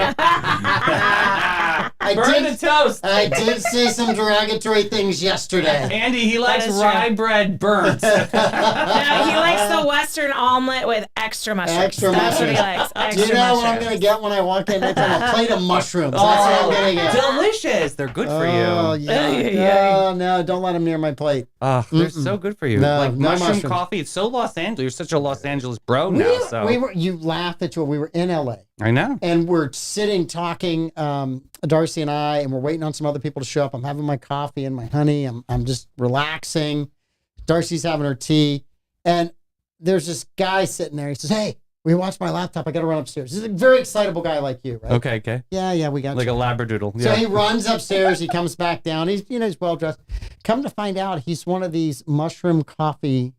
I Burn did- the toast. I did say some derogatory things yesterday. Andy, he likes is true. rye bread burnt. No, he likes the Western omelet with extra mushrooms. Extra That's what he mushrooms. likes. Do Extra you know what I'm mushrooms. going to get when I walk in next time? A plate of mushrooms. That's what I'm going to get. Delicious. They're good for Oh, you. yeah. Ay, ay, Oh, no, don't let them near my plate. Oh, they're so good for you. No, like no mushroom mushrooms. coffee. It's so Los Angeles. You're such a Los Angeles bro now. So You laughed at you. We were in LA I know. and we're sitting talking, Darcy and I, and we're waiting on some other people to show up. I'm having my coffee and my honey. I'm just relaxing. Darcy's having her tea. And there's this guy sitting there. He says, "Hey, we watched my laptop. I got to run upstairs." He's a very excitable guy like you, right? Okay. Yeah, we got Like you. a labradoodle. So Yeah. he runs upstairs. He comes back down. He's well dressed. Come to find out, he's one of these mushroom coffee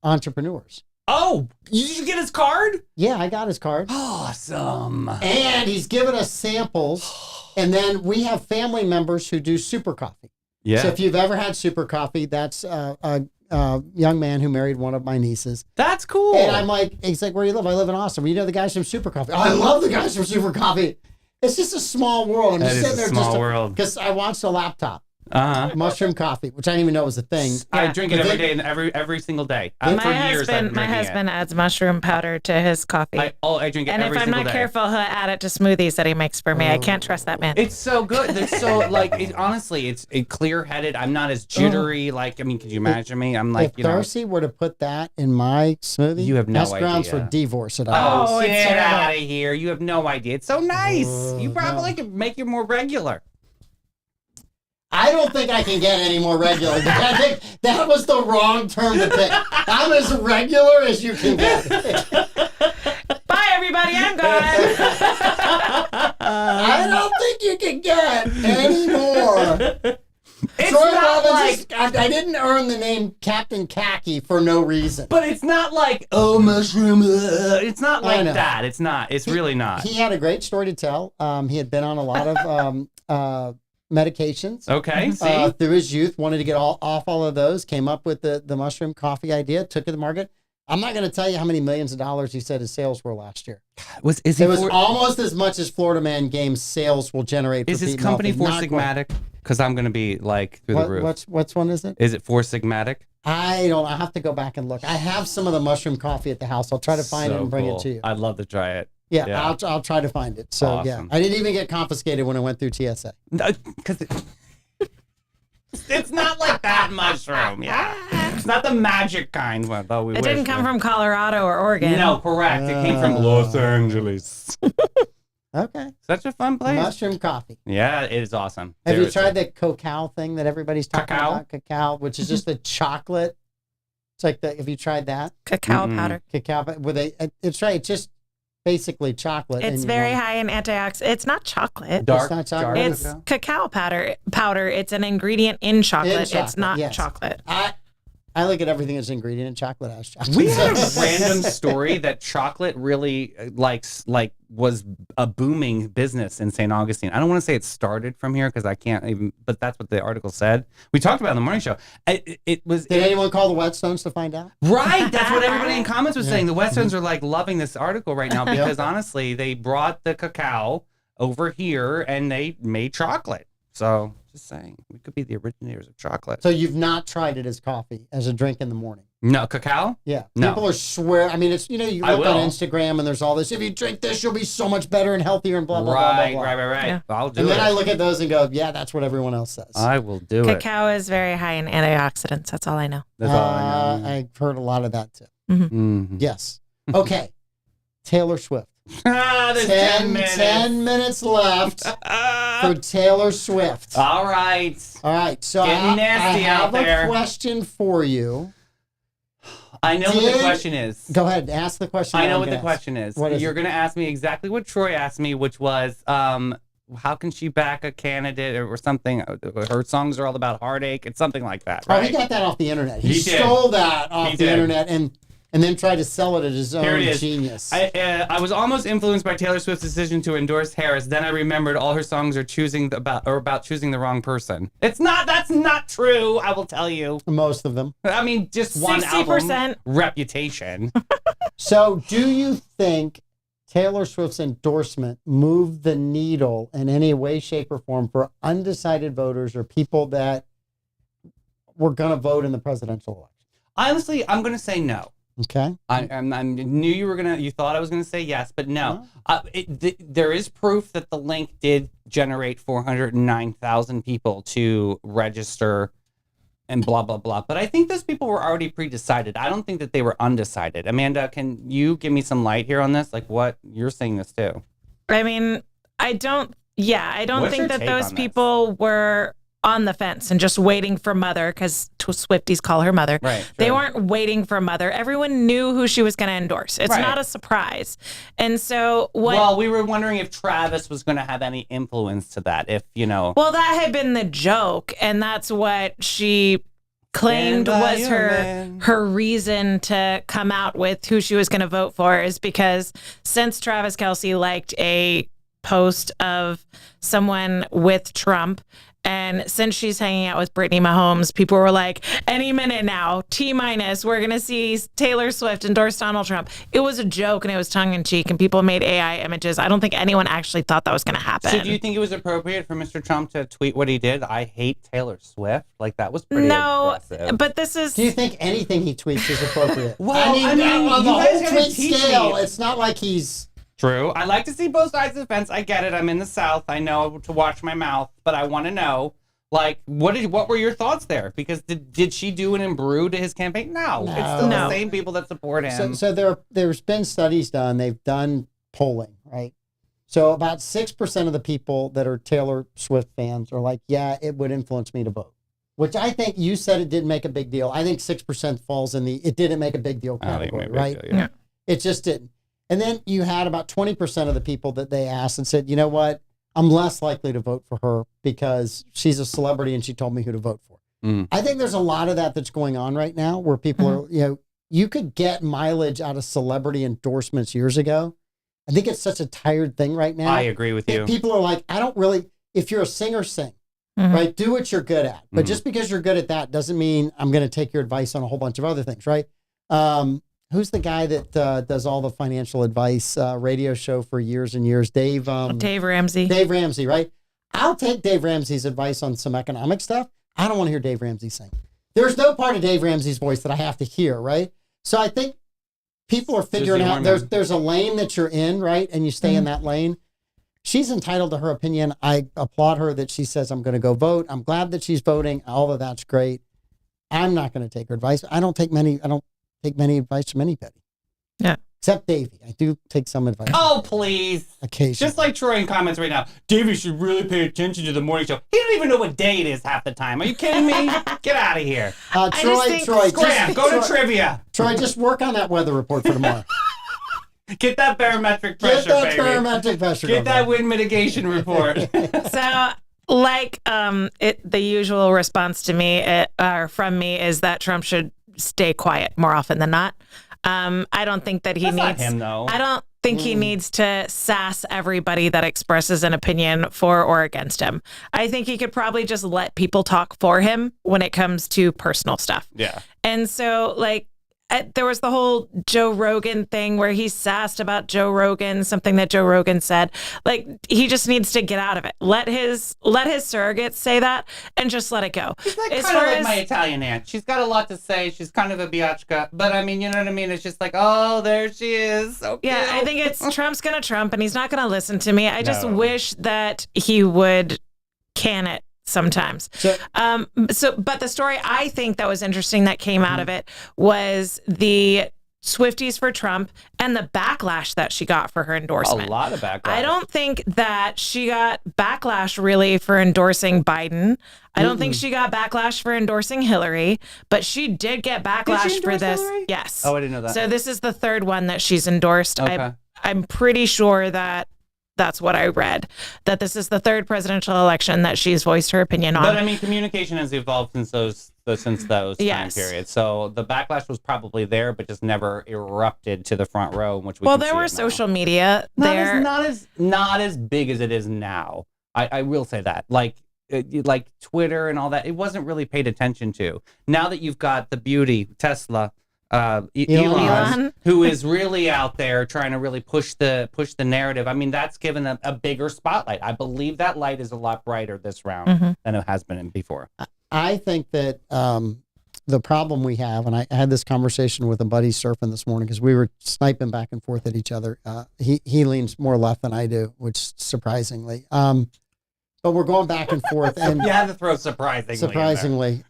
entrepreneurs. Oh, did you get his card? Yeah, I got his card. Awesome. And he's given us samples. And then we have family members who do super coffee. Yeah. So if you've ever had super coffee, that's a young man who married one of my nieces. That's cool. And I'm like, he's like, "Where do you live?" "I live in Austin." "Well, you know the guys from Super Coffee?" "Oh, I love the guys from Super Coffee." It's just a small world. I'm That just is sitting a there small world. because I watched a laptop. Uh-huh. Mushroom coffee, which I didn't even know was a thing. I Yeah. drink it But every they- day and every single day. My For years, I've been my drinking husband adds mushroom powder to his coffee. it. I drink it and if every I'm single not day. careful, he'll add it to smoothies that he makes for me. I can't trust that man. It's so good. It's so honestly, it's clear-headed. I'm not as jittery. Like, I mean, could you imagine me? I'm like, If Darcy were to put that in my smoothie, You have no that's grounds for idea. divorce at all. Oh, it's get terrible. out of here. You have no idea. It's so nice. You probably could make it more regular. I don't think I can get any more regular. I think that was the wrong term to pick. I'm as regular as you can get. Bye, everybody. I'm gone. I don't think you can get any more. It's Troy not Robbins like, I didn't earn the name Captain Khaki for no reason. but it's not like, oh, mushroom. It's not I like know. that. It's not. It's really not. He had a great story to tell. He had been on a lot of medications. Okay, see? Through his youth, wanted to get off all of those, came up with the mushroom coffee idea, took it to the market. I'm not going to tell you how many millions of dollars he said his sales were last year. Is he It was for, almost as much as Florida Man Games sales will generate. is for his Pete company Melfi. Four Not quite. Sigmatic? Because I'm going to be like through the roof. What's one is it? Is it Four Sigmatic? I have to go back and look. I have some of the mushroom coffee at the house. I'll try to find it So and bring cool. it to you. I'd love to try it. Yeah, yeah. I'll try to find it. So yeah, Awesome. I didn't even get confiscated when I went through TSA. Because it's not like that mushroom. Yeah. It's not the magic kind. Though we It didn't wish, come but- from Colorado or Oregon. No, correct. It came from Los Angeles. Okay, Such a fun place. mushroom coffee. Yeah, it is awesome. Have you Seriously. tried the cacao thing that everybody's talking Cacao? about? Cacao, which is just the chocolate. It's like have you tried that? Cacao Mm-mm. powder. Cacao, it's right. It's just basically chocolate. It's and you very want- high in antioxidants. It's not chocolate. Dark, not chocolate. dark It's cacao? cacao powder. It's an ingredient in chocolate. It's chocolate, not yes. chocolate. I look at everything as ingredient and chocolate has chocolate. We had a random story that chocolate really was a booming business in St. Augustine. I don't want to say it started from here because I can't even, but that's what the article said. We talked about it in the morning show. It was. Did anyone call the Whetstones to find out? Right. That's what everybody in comments was saying. The Whetstones are like loving this article right now because honestly, they brought the cacao over here and they made chocolate. So just saying, we could be the originators of chocolate. So you've not tried it as coffee, as a drink in the morning? No, cacao? Yeah. No. People are swear. I mean, it's, you look on Instagram and there's all this, if you drink this, you'll be so much better and healthier and blah, blah, blah, blah, blah. Right. Yeah. I'll do and it. then I look at those and go, yeah, that's what everyone else says. I will do it. Cacao is very high in antioxidants. That's all I know. That's all I know. I've heard a lot of that too. Mhm. Yes. Okay. Taylor Swift. There's 10 minutes. 10 minutes left for Taylor Swift. All right. All right. So Getting I nasty have out there. a question for you. I know what the question is. Go ahead. Ask the question. I know I'm what the gonna question is. What is You're it? going to ask me exactly what Troy asked me, which was, how can she back a candidate or something? Her songs are all about heartache. It's something like that, Oh, right? he got that off the internet. He He did. stole that off He the did. internet and then tried to sell it at his Here own it is. genius. I was almost influenced by Taylor Swift's decision to endorse Harris. Then I remembered all her songs are about choosing the wrong person. That's not true, I will tell you. Most of them. I mean, just one 60%. album. Reputation. So do you think Taylor Swift's endorsement moved the needle in any way, shape, or form for undecided voters or people that were going to vote in the presidential election? Honestly, I'm going to say no. Okay. I knew you thought I was going to say yes, but no. There is proof that the link did generate 409,000 people to register and blah, blah, blah. But I think those people were already pre-decided. I don't think that they were undecided. Amanda, can you give me some light here on this? Like what you're saying this too. I mean, I don't What's think your that take those on this? people were on the fence and just waiting for mother, because Swifties call her mother. Right. They true. weren't waiting for mother. Everyone knew who she was going to endorse. It's Right. not a surprise. And so what? Well, we were wondering if Travis was going to have any influence to that. If, Well, that had been the joke, and that's what she claimed Stand by was your her man. her reason to come out with who she was going to vote for, is because since Travis Kelce liked a post of someone with Trump, and since she's hanging out with Brittany Mahomes, people were like, any minute now, T-, we're going to see Taylor Swift endorse Donald Trump. It was a joke and it was tongue in cheek and people made AI images. I don't think anyone actually thought that was going to happen. So do you think it was appropriate for Mr. Trump to tweet what he did? I hate Taylor Swift. Like that was pretty No, aggressive. but this is... Do you think anything he tweets is appropriate? Well, I mean, on the you guys whole gotta tweet teach scale, me. it's not like he's... True. I like to see both sides of the fence. I get it. I'm in the South. I know to watch my mouth, but I want to know, like, what were your thoughts there? Because did she do an imbrew to his campaign? No. It's still No. the same people that support him. So there's been studies done. They've done polling, right? So about 6% of the people that are Taylor Swift fans are like, yeah, it would influence me to vote. Which I think you said it didn't make a big deal. I think 6% falls in the it didn't make a big deal I think category, maybe, right? yeah. It just didn't. And then you had about 20% of the people that they asked and said, you know what? I'm less likely to vote for her because she's a celebrity and she told me who to vote for. Mm. I think there's a lot of that that's going on right now where people are, you could get mileage out of celebrity endorsements years ago. I think it's such a tired thing right now. I agree with you. People are like, I don't really, if you're a singer, sing, Mhm. right? Do what you're good at. But Mhm. just because you're good at that doesn't mean I'm going to take your advice on a whole bunch of other things, right? Who's the guy that does all the financial advice radio show for years and years? Dave Ramsey. Dave Ramsey, right? I'll take Dave Ramsey's advice on some economic stuff. I don't want to hear Dave Ramsey sing. There's no part of Dave Ramsey's voice that I have to hear, right? So I think people are figuring Susie out Orman. there's a lane that you're in, right? And you stay in that lane. She's entitled to her opinion. I applaud her that she says, I'm going to go vote. I'm glad that she's voting. All of that's great. I'm not going to take her advice. I don't take many advice from anybody. Yeah. Except Davey. I do take some advice Oh, please. occasionally. Just like Troy in comments right now, Davey should really pay attention to the morning show. He don't even know what day it is half the time. Are you kidding me? Get out of here. Troy, Scram, go to trivia. Troy, just work on that weather report for tomorrow. Get that barometric Get pressure, that baby. barometric pressure. Get going. that wind mitigation report. So, like, the usual response to me or from me is that Trump should stay quiet more often than not. I don't think that he That's not needs him, though. I don't think he needs to sass everybody that expresses an opinion for or against him. I think he could probably just let people talk for him when it comes to personal stuff. Yeah. And so, like, there was the whole Joe Rogan thing where he sassed about Joe Rogan, something that Joe Rogan said. Like, he just needs to get out of it. Let his surrogates say that and just let it go. She's like, As kind of far like as- my Italian aunt. She's got a lot to say. She's kind of a biatchka. But I mean, you know what I mean? It's just like, oh, there she is. So Yeah, cute. I think it's Trump's gonna Trump, and he's not gonna listen to me. I just No. wish that he would can it sometimes. So- But the story I think that was interesting that came out of it was the Swifties for Trump and the backlash that she got for her a endorsement. lot of backlash. I don't think that she got backlash really for endorsing Biden. I don't think she got backlash for endorsing Hillary, but she did get backlash for endorse this. Hillary? Yes. Oh, I didn't know that. So this is the third one that she's endorsed. Okay. I'm pretty sure that that's what I read, that this is the third presidential election that she's voiced her opinion on. But I mean, communication has evolved since those Yes. time periods. So the backlash was probably there, but just never erupted to the front row, in which we well, can there see were it now. social media there. Not as big as it is now. I will say that. Like Twitter and all that, it wasn't really paid attention to. Now that you've got the beauty Tesla, Elon, who is really out there trying to really push the narrative. I mean, that's given a bigger spotlight. I believe that light is a lot brighter this round than it has been before. I think that the problem we have, and I had this conversation with a buddy surfing this morning because we were sniping back and forth at each other. He leans more left than I do, which surprisingly. But we're going back and forth. And You had to throw surprisingly.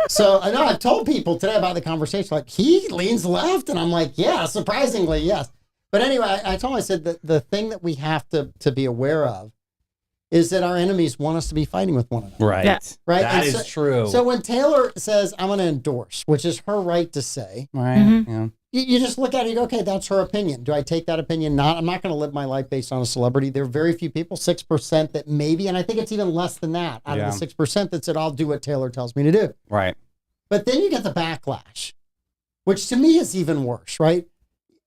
So I know I've told people today about the conversation, like he leans left. And I'm like, yeah, surprisingly, yes. But anyway, I told him, I said that the thing that we have to be aware of is that our enemies want us to be fighting with one another. Right. Yeah. Right. That And is true. So when Taylor says, I'm going to endorse, which is her right to say, right. Yeah. you just look at it and go, okay, that's her opinion. Do I take that opinion? I'm not going to live my life based on a celebrity. There are very few people, 6% that maybe, and I think it's even less than that out of the 6% that said, I'll do what Taylor tells me to do. Right. But then you get the backlash, which to me is even worse, right?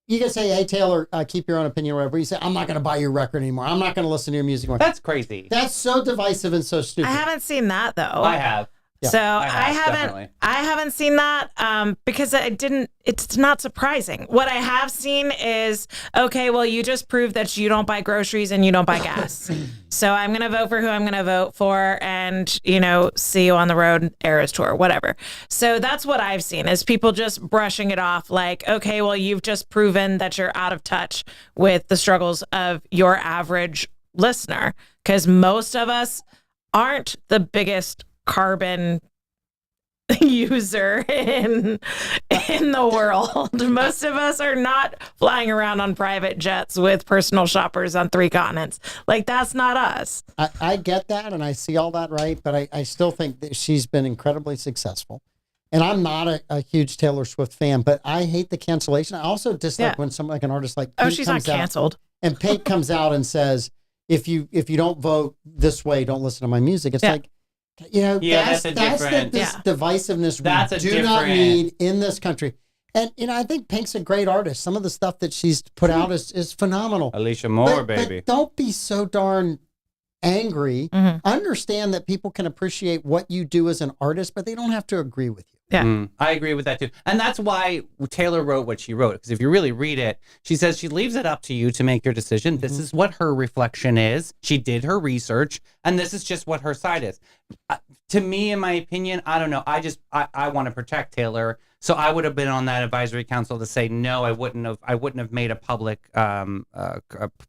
You can say, hey, Taylor, keep your own opinion or whatever. You say, I'm not going to buy your record anymore. I'm not going to listen to your music anymore. That's crazy. That's so divisive and so stupid. I haven't seen that though. I have. Yeah. So definitely. I haven't seen that because it's not surprising. What I have seen is, okay, well, you just proved that you don't buy groceries and you don't buy gas. So I'm going to vote for who I'm going to vote for and, see you on the road, Eras Tour, whatever. So that's what I've seen is people just brushing it off like, okay, well, you've just proven that you're out of touch with the struggles of your average listener because most of us aren't the biggest carbon user in the world. Most of us are not flying around on private jets with personal shoppers on 3 continents. Like that's not us. I get that and I see all that, right? But I still think that she's been incredibly successful. And I'm not a huge Taylor Swift fan, but I hate the cancellation. I also dislike when someone like an artist like Pink she's not comes out canceled. and Pink comes out and says, if you don't vote this way, don't listen to my music. It's like, that's different. this divisiveness That's we a do not different- need in this country. And, I think Pink's a great artist. Some of the stuff that she's put out is phenomenal. Alicia Moore, baby. But don't be so darn angry. Understand that people can appreciate what you do as an artist, but they don't have to agree with you. Yeah. I agree with that too. And that's why Taylor wrote what she wrote. Because if you really read it, she says she leaves it up to you to make your decision. This is what her reflection is. She did her research, and this is just what her side is. To me, in my opinion, I don't know. I want to protect Taylor. So I would have been on that advisory council to say, no, I wouldn't have made a public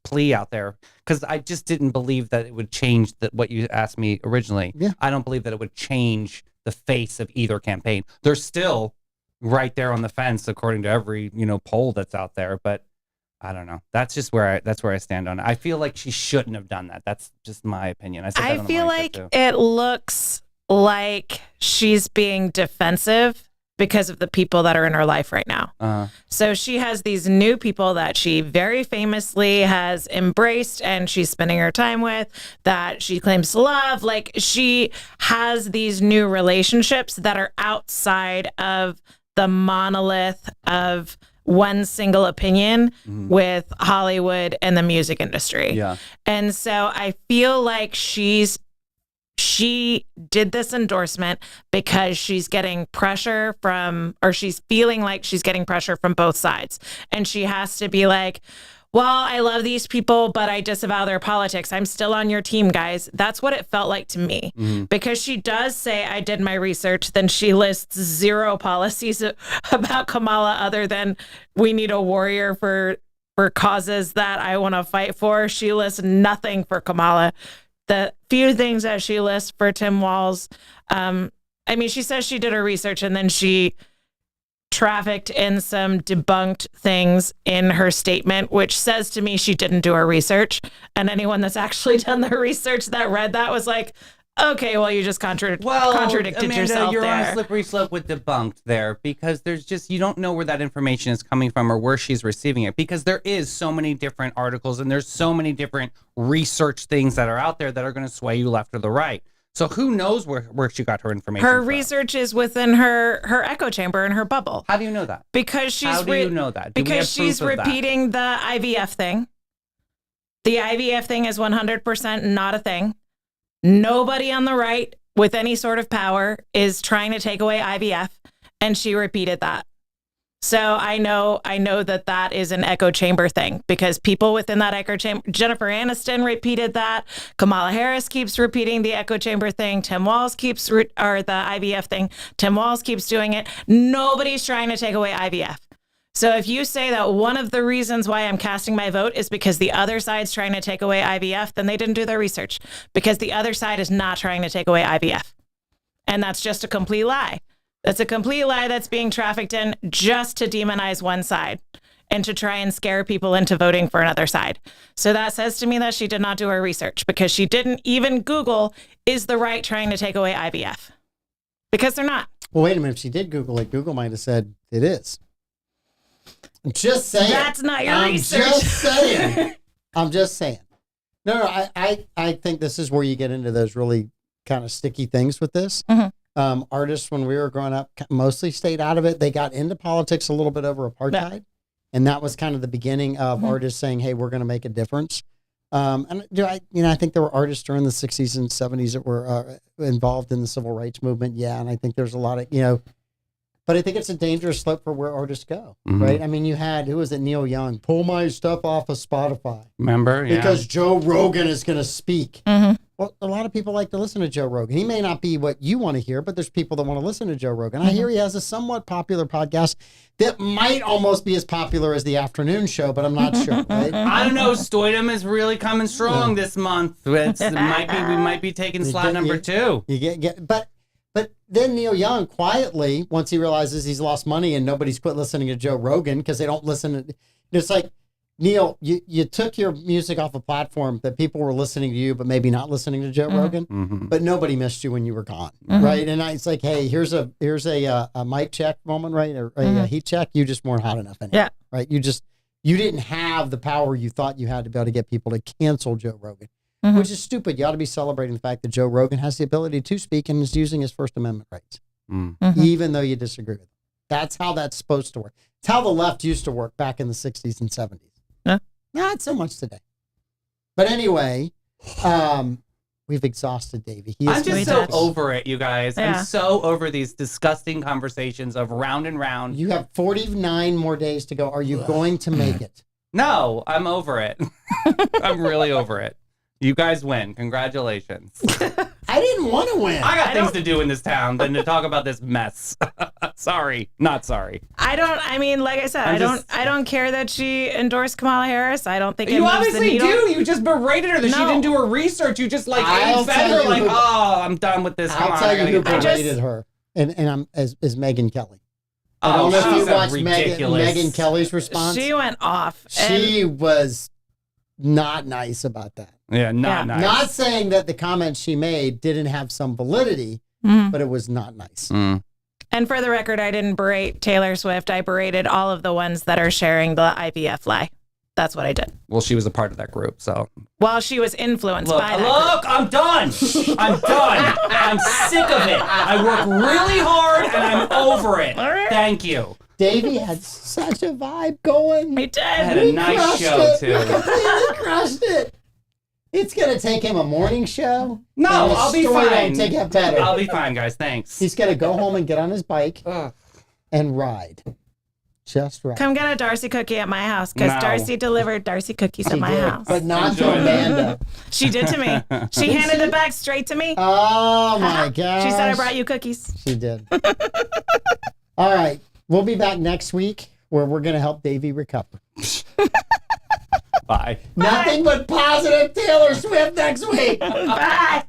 plea out there because I just didn't believe that it would change what you asked me originally. Yeah. I don't believe that it would change the face of either campaign. They're still right there on the fence, according to every poll that's out there. But I don't know. That's just where I stand on it. I feel like she shouldn't have done that. That's just my opinion. I feel like it looks like she's being defensive because of the people that are in her life right now. So she has these new people that she very famously has embraced and she's spending her time with, that she claims to love. Like she has these new relationships that are outside of the monolith of one single opinion with Hollywood and the music industry. Yeah. And so I feel like she did this endorsement because she's getting pressure from, or she's feeling like she's getting pressure from both sides. And she has to be like, well, I love these people, but I disavow their politics. I'm still on your team, guys. That's what it felt like to me. Because she does say, I did my research, then she lists 0 policies about Kamala other than we need a warrior for causes that I want to fight for. She lists nothing for Kamala. The few things that she lists for Tim Walz, she says she did her research and then she trafficked in some debunked things in her statement, which says to me she didn't do her research. And anyone that's actually done the research that read that was like, okay, well, you just contradicted Amanda, yourself you're on there. a slippery slope with debunked there because there's just, you don't know where that information is coming from or where she's receiving it because there is so many different articles and there's so many different research things that are out there that are going to sway you left or the right. So who knows where she got her information Her from? research is within her echo chamber and her bubble. How do you know that? Because she's How do you know that? Do we because have she's proof of that? repeating the IVF thing. The IVF thing is 100% not a thing. Nobody on the right with any sort of power is trying to take away IVF, and she repeated that. So I know that is an echo chamber thing because people within that echo chamber, Jennifer Aniston repeated that. Kamala Harris keeps repeating the echo chamber thing. Tim Walz the IVF thing. Tim Walz keeps doing it. Nobody's trying to take away IVF. So if you say that one of the reasons why I'm casting my vote is because the other side's trying to take away IVF, then they didn't do their research because the other side is not trying to take away IVF. And that's just a complete lie. That's a complete lie that's being trafficked in just to demonize one side and to try and scare people into voting for another side. So that says to me that she did not do her research because she didn't even Google, is the right trying to take away IVF? Because they're not. Well, wait a minute. If she did Google it, Google might have said it is. I'm just saying. That's not your research. I'm just saying. No, I think this is where you get into those really kind of sticky things with this. Artists, when we were growing up, mostly stayed out of it. They got into politics a little bit over apartheid. Yeah. And that was kind of the beginning of artists saying, hey, we're going to make a difference. And I think there were artists during the 60s and 70s that were involved in the civil rights movement. Yeah. And I think there's a lot of, but I think it's a dangerous slope for where artists go, right? I mean, you had, who was it, Neil Young, pull my stuff off of Spotify. Remember? Yeah. Because Joe Rogan is going to speak. Well, a lot of people like to listen to Joe Rogan. He may not be what you want to hear, but there's people that want to listen to Joe Rogan. I hear he has a somewhat popular podcast that might almost be as popular as the afternoon show, but I'm not sure, right? I don't know. Stoidum is really coming strong this month. We might be taking slot number 2. But then Neil Young quietly, once he realizes he's lost money and nobody's quit listening to Joe Rogan because they don't listen. It's like, Neil, you took your music off a platform that people were listening to you, but maybe not listening to Joe Rogan. But nobody missed you when you were gone, right? And it's like, hey, here's a mic check moment, right? Or a heat check. You just weren't hot enough anymore, right? You didn't have the power you thought you had to be able to get people to cancel Joe Rogan, which is stupid. You ought to be celebrating the fact that Joe Rogan has the ability to speak and is using his First Amendment rights, even though you disagree with him. That's how that's supposed to work. It's how the left used to work back in the 60s and 70s. Not so much today. But anyway, we've exhausted Davey. I'm just so over it, you guys. Yeah. I'm so over these disgusting conversations of round and round. You have 49 more days to go. Are you going to make it? No, I'm over it. I'm really over it. You guys win. Congratulations. I didn't want to win. I got things to do in this town than to talk about this mess. Sorry. Not sorry. Like I said, I don't care that she endorsed Kamala Harris. I don't think you obviously do. You just berated her that she didn't do her research. You just said her like, I'm done with this. I'll tell you who berated her. And is Megyn Kelly. I don't know if you watched Megyn Kelly's response. She went off. She was not nice about that. Yeah, not nice. Not saying that the comments she made didn't have some validity, but it was not nice. And for the record, I didn't berate Taylor Swift. I berated all of the ones that are sharing the IVF lie. That's what I did. Well, she was a part of that group, so. While she was influenced Look, by that group. look, I'm done. I'm done. I'm sick of it. I work really hard and I'm over it. All right. Thank you. Davey had such a vibe going. We did. I had a nice Crushed show, it. too. We completely crushed it. It's going to take him a morning show. No, and the I'll be story fine. won't get better. I'll be fine, guys. Thanks. He's going to go home and get on his bike Ugh. and ride. Just right. Come get a Darcy cookie at my house because No. Darcy delivered Darcy cookies She at my did, house. but not to Enjoy them. Amanda. She did to me. She handed it back straight to me. Oh, my gosh. She said, I brought you cookies. She did. All right. We'll be back next week where we're going to help Davey recover. Bye. Nothing but positive Taylor Swift next week. Bye.